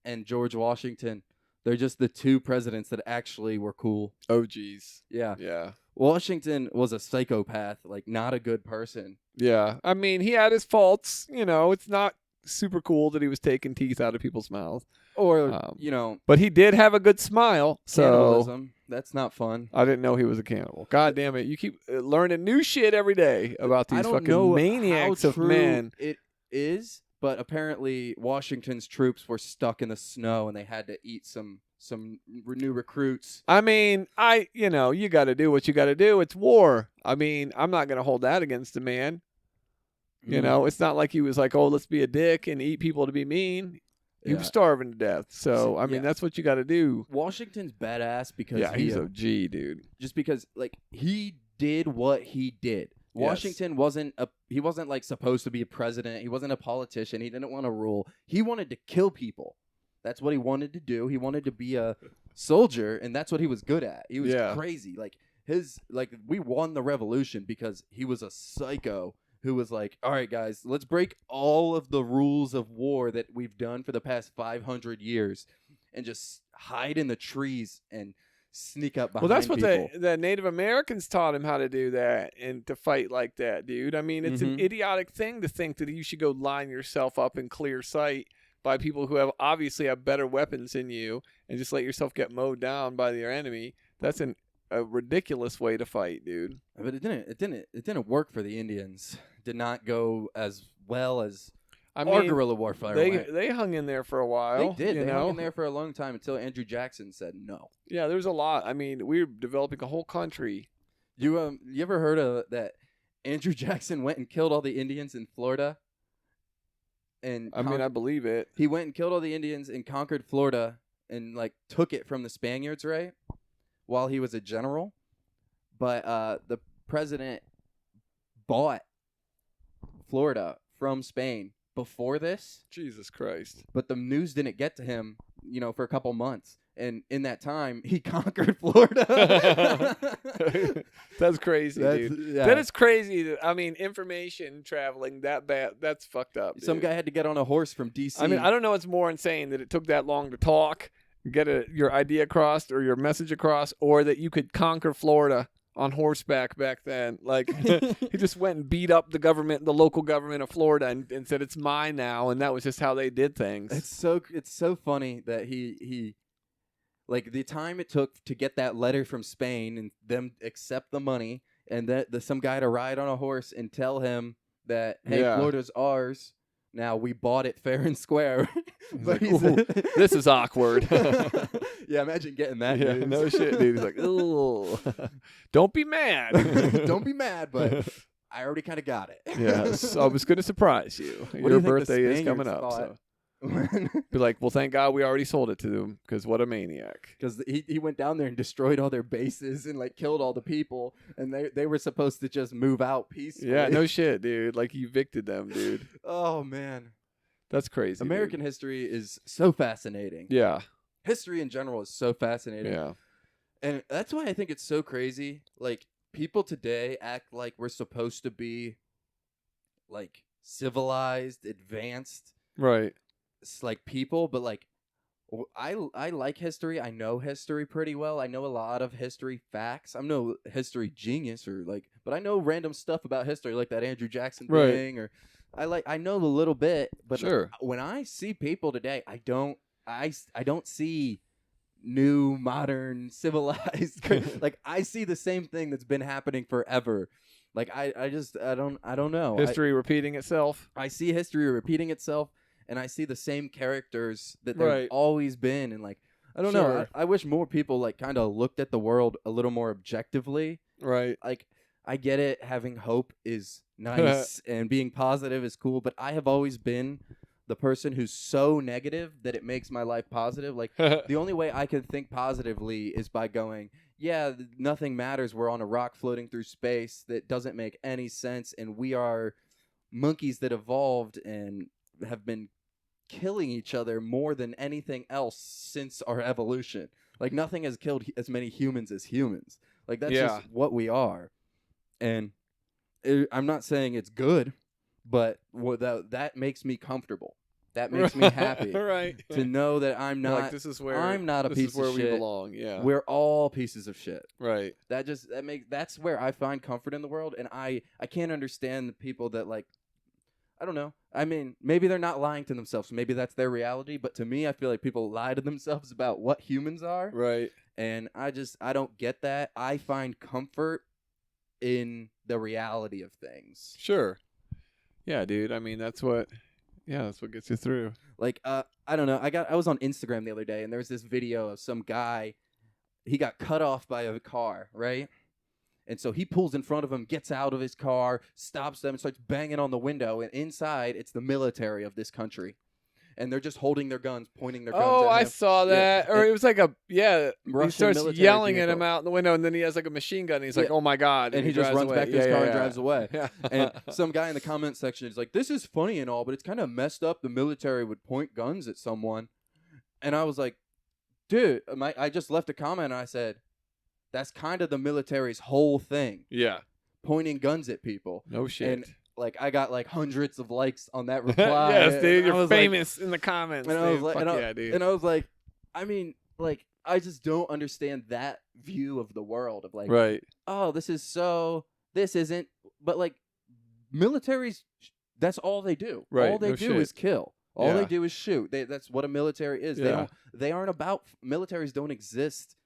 and George Washington. They're just the two presidents that actually were cool. Oh, geez. Yeah. Yeah. Washington was a psychopath, like not a good person. Yeah. I mean, he had his faults. You know, it's not super cool that he was taking teeth out of people's mouths. Or, But he did have a good smile. So cannibalism. That's not fun. I didn't know he was a cannibal. God damn it. You keep learning new shit every day about these fucking maniacs of men. It is, but apparently Washington's troops were stuck in the snow and they had to eat some new recruits. I mean, you got to do what you got to do. It's war. I mean, I'm not going to hold that against the man. You know, it's not like he was like, oh, let's be a dick and eat people to be mean. He was starving to death. So, I mean, that's what you got to do. Washington's badass because he's a G, dude. Just because, like, he did what he did. Washington wasn't like supposed to be a president. He wasn't a politician. He didn't want to rule. He wanted to kill people. That's what he wanted to do. He wanted to be a soldier, and that's what he was good at. He was crazy. We won the revolution because he was a psycho who was like, all right, guys, let's break all of the rules of war that we've done for the past 500 years and just hide in the trees and sneak up behind people. Well, that's what the Native Americans taught him how to do that and to fight like that, dude. I mean, it's an idiotic thing to think that you should go line yourself up in clear sight by people who obviously have better weapons than you and just let yourself get mowed down by your enemy. That's a ridiculous way to fight, dude. But it didn't work for the Indians. It did not go as well as our guerrilla warfare. They hung in there for a while. They did. They hung in there for a long time until Andrew Jackson said no. Yeah, there's a lot. I mean, we're developing a whole country. You ever heard of that? Andrew Jackson went and killed all the Indians in Florida. And I believe it. He went and killed all the Indians and conquered Florida and like took it from the Spaniards, right? While he was a general, but the president bought Florida from Spain before this. Jesus Christ. But the news didn't get to him, for a couple months. And in that time, he conquered Florida. That's crazy, dude. Yeah. That is crazy. I mean, information traveling that bad, that's fucked up, dude. Some guy had to get on a horse from D.C. I mean, I don't know what's more insane, that it took that long to talk, get your idea across or your message across, or that you could conquer Florida on horseback back then. Like, he just went and beat up the local government of Florida and said, it's mine now. And that was just how they did things. It's so funny that he like the time it took to get that letter from Spain and them accept the money and that some guy to ride on a horse and tell him that, hey, Florida's ours. Now we bought it fair and square. But this is awkward. Yeah, imagine getting that. Yeah, no shit, dude. He's like, ooh, don't be mad. Don't be mad, but I already kind of got it. Yes, I was going to surprise you. Your birthday is coming up. So. Be like, well, thank God we already sold it to them, because what a maniac. Because he went down there and destroyed all their bases and like killed all the people, and they were supposed to just move out peacefully. Yeah, no shit, dude. Like, you evicted them, dude. Oh man, that's crazy. American history is so fascinating. Yeah, history in general is so fascinating. Yeah, and that's why I think it's so crazy. Like, people today act like we're supposed to be like civilized, advanced, right? It's like people, but like I like history. I know history pretty well. I know a lot of history facts. I'm no history genius but I know random stuff about history, like that Andrew Jackson thing, or I know a little bit. But sure. When I see people today, I don't I don't see new, modern, civilized. Like I see the same thing that's been happening forever. Like I don't know. History repeating itself. I see history repeating itself, and I see the same characters that they've Right. always been. And like I don't know. Sure. I wish more people like kind of looked at the world a little more objectively. Right. Like I get it, having hope is nice and being positive is cool, but I have always been the person who's so negative that it makes my life positive. Like the only way I can think positively is by going, yeah, nothing matters. We're on a rock floating through space that doesn't make any sense, and we are monkeys that evolved and have been killing each other more than anything else since our evolution. Like nothing has killed as many humans as humans. Like that's Yeah. just what we are. And I'm not saying it's good, but that makes me comfortable. That makes me happy Right. to know that I'm You're not. like, this is where I'm not a this piece is where of we shit. belong. Yeah. We're all pieces of shit. Right. That's where I find comfort in the world, and I can't understand the people that like. I don't know. I mean, maybe they're not lying to themselves. Maybe that's their reality. But to me, I feel like people lie to themselves about what humans are. Right. And I don't get that. I find comfort in the reality of things. Sure. Yeah, dude. I mean, that's what gets you through. Like, I don't know. I was on Instagram the other day, and there was this video of some guy. He got cut off by a car, right? And so he pulls in front of him, gets out of his car, stops them, and starts banging on the window. And inside, it's the military of this country. And they're just holding their guns, pointing their guns at him. I saw that. Yeah. Or it was like he Russian starts military yelling at vehicle. him out in the window, and then he has like a machine gun. And he's like, oh my God. And he just drives runs away. back to his car and drives away. Yeah. And some guy in the comment section is like, this is funny and all, but it's kind of messed up the military would point guns at someone. And I was like, dude, I just left a comment and I said, that's kind of the military's whole thing. Yeah. Pointing guns at people. No shit. And like I got like hundreds of likes on that reply. Yes, dude. I You're was famous in the comments. And I was like, Fuck and yeah, dude. And I was like, I mean, like, I just don't understand that view of the world of like, right. oh, this isn't, but like, militaries, that's all they do. Right, All they no do shit. is kill. All Yeah. they do is shoot. That's what a military is. Yeah. They aren't about, militaries don't exist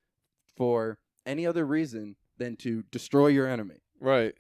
for any other reason than to destroy your enemy. Right.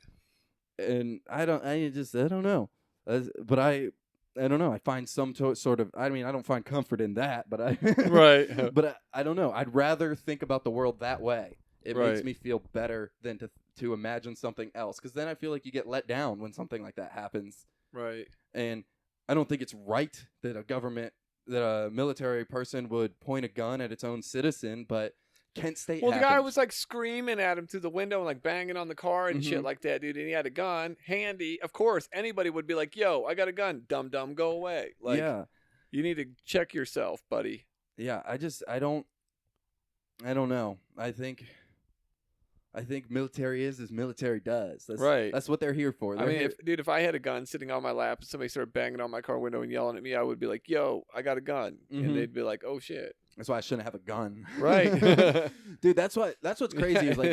And I don't know. But I don't know. I find some sort of, I mean, I don't find comfort in that, but Right. But I don't know. I'd rather think about the world that way. It makes Right. me feel better than to imagine something else. Because then I feel like you get let down when something like that happens. Right. And I don't think it's right that a military person would point a gun at its own citizen, but Kent State Well, the guy happened. was like screaming at him through the window and like banging on the car and shit Mhm. like that, dude. And he had a gun handy. Of course, anybody would be like, yo, I got a gun. Dumb, go away. Like, yeah. you need to check yourself, buddy. Yeah, I don't know. I think military is as military does. That's, Right. That's what they're here for. I mean, if I had a gun sitting on my lap and somebody started banging on my car window and yelling at me, I would be like, yo, I got a gun. Mhm. And they'd be like, oh, shit. that's why I shouldn't have a gun. Right. Dude, that's what's crazy is like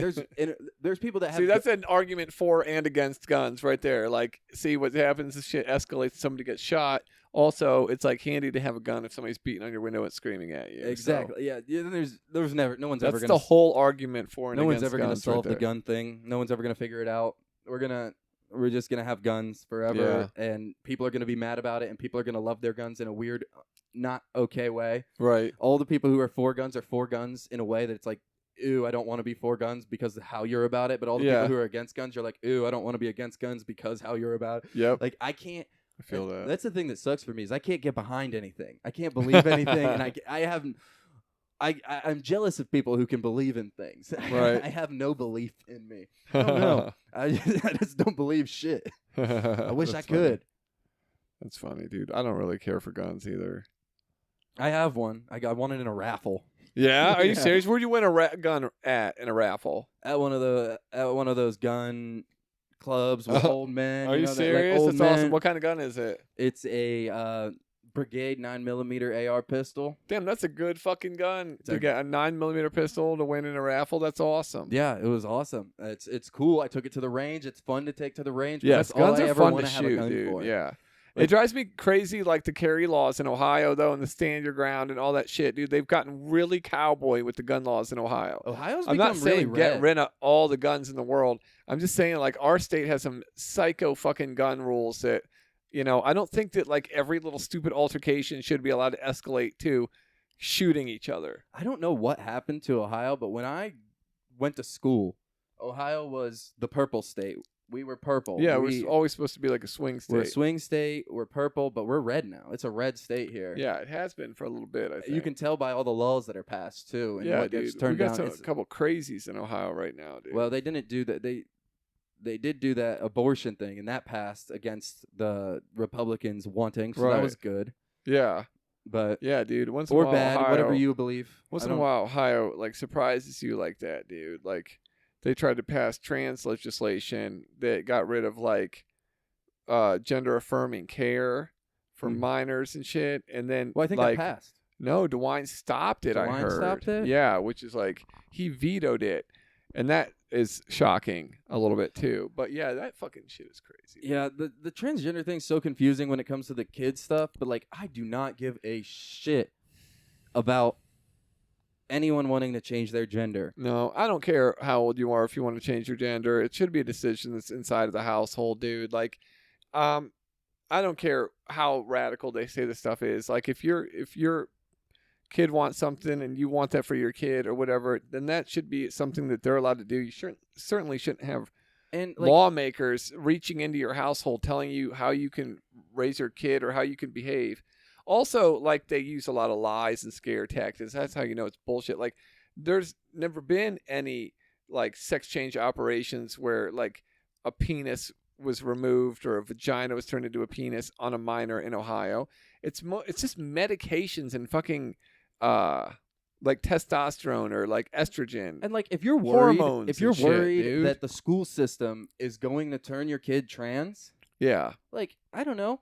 there's people that have See, that's an argument for and against guns right there. Like, see what happens is shit escalates, somebody gets shot. Also, it's like handy to have a gun if somebody's beating on your window and screaming at you. exactly. So, Yeah, there's never no one's ever that's gonna the whole argument for and no one's against ever gonna guns solve right the there. gun thing. No one's ever gonna figure it out. We're just gonna have guns forever, and people are gonna be mad about it, and people are gonna love their guns in a weird, not okay way. Right. All the people who are for guns in a way that it's like, ooh, I don't want to be for guns because of how you're about it. But all the people who are against guns, you're like, ooh, I don't want to be against guns because how you're about it. Yep. Like I can't. I feel that. That's the thing that sucks for me is I can't get behind anything. I can't believe anything, and I'm jealous of people who can believe in things. Right. I have no belief in me. I don't know. I just don't believe shit. I wish I could. That's funny, dude. I don't really care for guns either. I have one. I got one in a raffle. Yeah? Are you Yeah. serious? Where'd you win a gun at in a raffle? At one of those gun clubs with old men. Are you know, serious? old That's men. awesome. What kind of gun is it? It's a Brigade 9mm AR pistol. Damn, that's a good fucking gun. It's To a- get a 9mm pistol to win in a raffle, that's awesome. Yeah, it was awesome. It's cool. I took it to the range. It's fun to take to the range. But Yes, that's all guns I are ever fun want to have a shoot, gun dude. for. Yeah. It drives me crazy, like the carry laws in Ohio, though, and the stand your ground and all that shit, dude. They've gotten really cowboy with the gun laws in Ohio. Ohio's I'm become not really saying get red. rid of all the guns in the world. I'm just saying, like, our state has some psycho fucking gun rules that, I don't think that, like, every little stupid altercation should be allowed to escalate to shooting each other. I don't know what happened to Ohio, but when I went to school, Ohio was the purple state. We were purple. Yeah, we're always supposed to be like a swing state. We're a swing state. We're purple, but we're red now. It's a red state here. Yeah, it has been for a little bit, I think. You can tell by all the laws that are passed, too. And yeah, what dude. gets turned We got down. a couple crazies in Ohio right now, dude. Well, they didn't do that. They did do that abortion thing, and that passed against the Republicans wanting, so that was good. Yeah. But yeah, dude. Once or in a while, bad, Ohio, whatever you believe. Once in a while, Ohio like surprises you like that, dude. Like they tried to pass trans legislation that got rid of like gender affirming care for minors and shit, and then I think that passed. No, DeWine stopped it. I heard. Stopped it. Yeah, which is like he vetoed it, and that is shocking a little bit too. But yeah, that fucking shit is crazy. Yeah, the transgender thing's so confusing when it comes to the kid stuff. But like, I do not give a shit about anyone wanting to change their gender. No, I don't care how old you are if you want to change your gender. It should be a decision that's inside of the household, dude. Like, I don't care how radical they say this stuff is. Like, if your kid wants something and you want that for your kid or whatever, then that should be something that they're allowed to do. You certainly shouldn't have lawmakers reaching into your household telling you how you can raise your kid or how you can behave. Also, like, they use a lot of lies and scare tactics. That's how you know it's bullshit. Like, there's never been any, like, sex change operations where, like, a penis was removed or a vagina was turned into a penis on a minor in Ohio. It's just medications and fucking, like, testosterone or, like, estrogen. And, like, if you're worried, hormones that the school system is going to turn your kid trans, yeah, like, I don't know.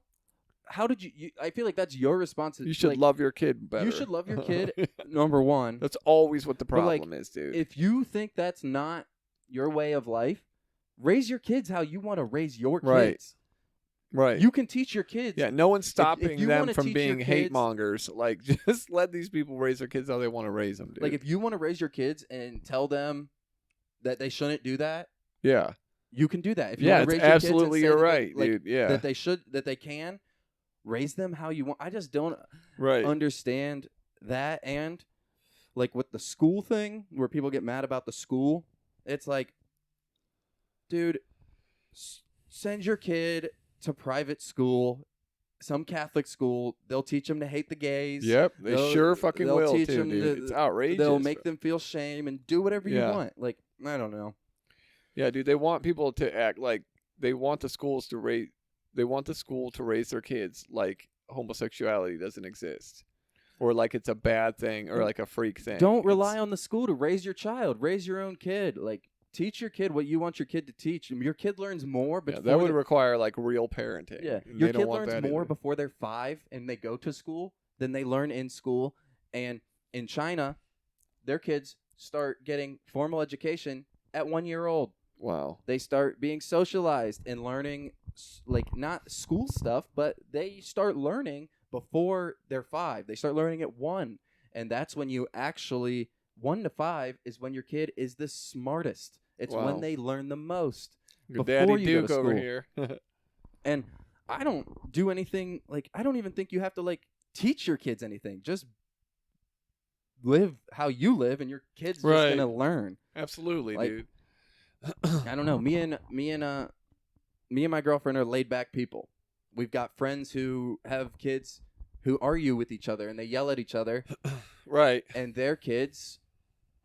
How did you I feel like that's your responsibility. You should love your kid better. You should love your kid, number one. That's always what the problem is, dude. If you think that's not your way of life, raise your kids how you want to raise your kids. Right. You can teach your kids. Yeah, no one's stopping them from being kids, hate mongers. Like, just let these people raise their kids how they want to raise them, dude. Like, if you want to raise your kids and tell them that they shouldn't do that, yeah, you can do that. If you yeah, want to raise absolutely, your kids you're and say right, dude. Yeah, that they can raise them how you want. I just don't understand that. And like with the school thing, where people get mad about the school, it's like, dude, send your kid to private school, some Catholic school. They'll teach them to hate the gays. Yep, they sure fucking will teach too, them dude. It's outrageous. They'll make them feel shame and do whatever you want. Like, I don't know. Yeah, dude, they want people to act like they want the schools to raise. They want the school to raise their kids like homosexuality doesn't exist, or like it's a bad thing, or like a freak thing. Don't rely on the school to raise your child. Raise your own kid. Like, teach your kid what you want your kid to teach. Your kid learns more, but that would require like real parenting. Yeah, your kid learns more before they're 5 and they go to school than they learn in school. And in China, their kids start getting formal education at 1 year old. Wow. They start being socialized and learning, like, not school stuff, but they start learning before they're 5. They start learning at 1. And that's when you actually, 1 to 5 is when your kid is the smartest. It's when they learn the most. Your before Daddy you Duke go to school. over here. And I don't do anything, like, I don't even think you have to, like, teach your kids anything. Just live how you live, and your kid's just going to learn. Absolutely, like, dude. I don't know. Me and my girlfriend are laid back people. We've got friends who have kids who argue with each other and they yell at each other. Right. And their kids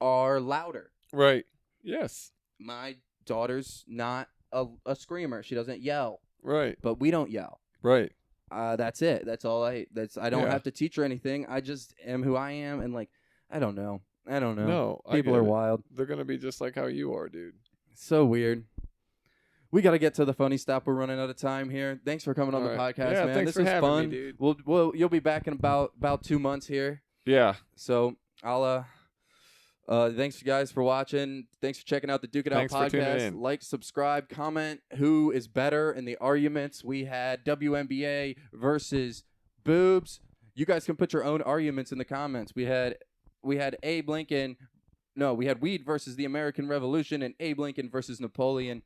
are louder. Right. Yes. My daughter's not a screamer. She doesn't yell. Right. But we don't yell. Right. That's it. That's all I don't have to teach her anything. I just am who I am, and like, I don't know. No, people are wild. They're gonna be just like how you are, dude. So weird. We got to get to the funny stop. We're running out of time here. Thanks for coming on the podcast, man. Thanks for was having fun. me, dude. You'll be back in about 2 months here. Yeah. So I'll Thanks, guys, for watching. Thanks for checking out the Duke It Out Thanks for tuning podcast. in. Like, subscribe, comment who is better in the arguments. We had WNBA versus boobs. You guys can put your own arguments in the comments. We had Abe Lincoln. No, we had weed versus the American Revolution and Abe Lincoln versus Napoleon.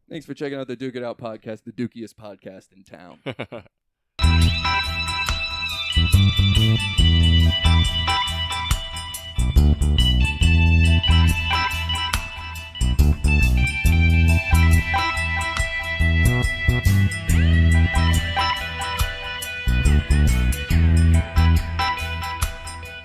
Thanks for checking out the Duke It Out podcast, the dukiest podcast in town.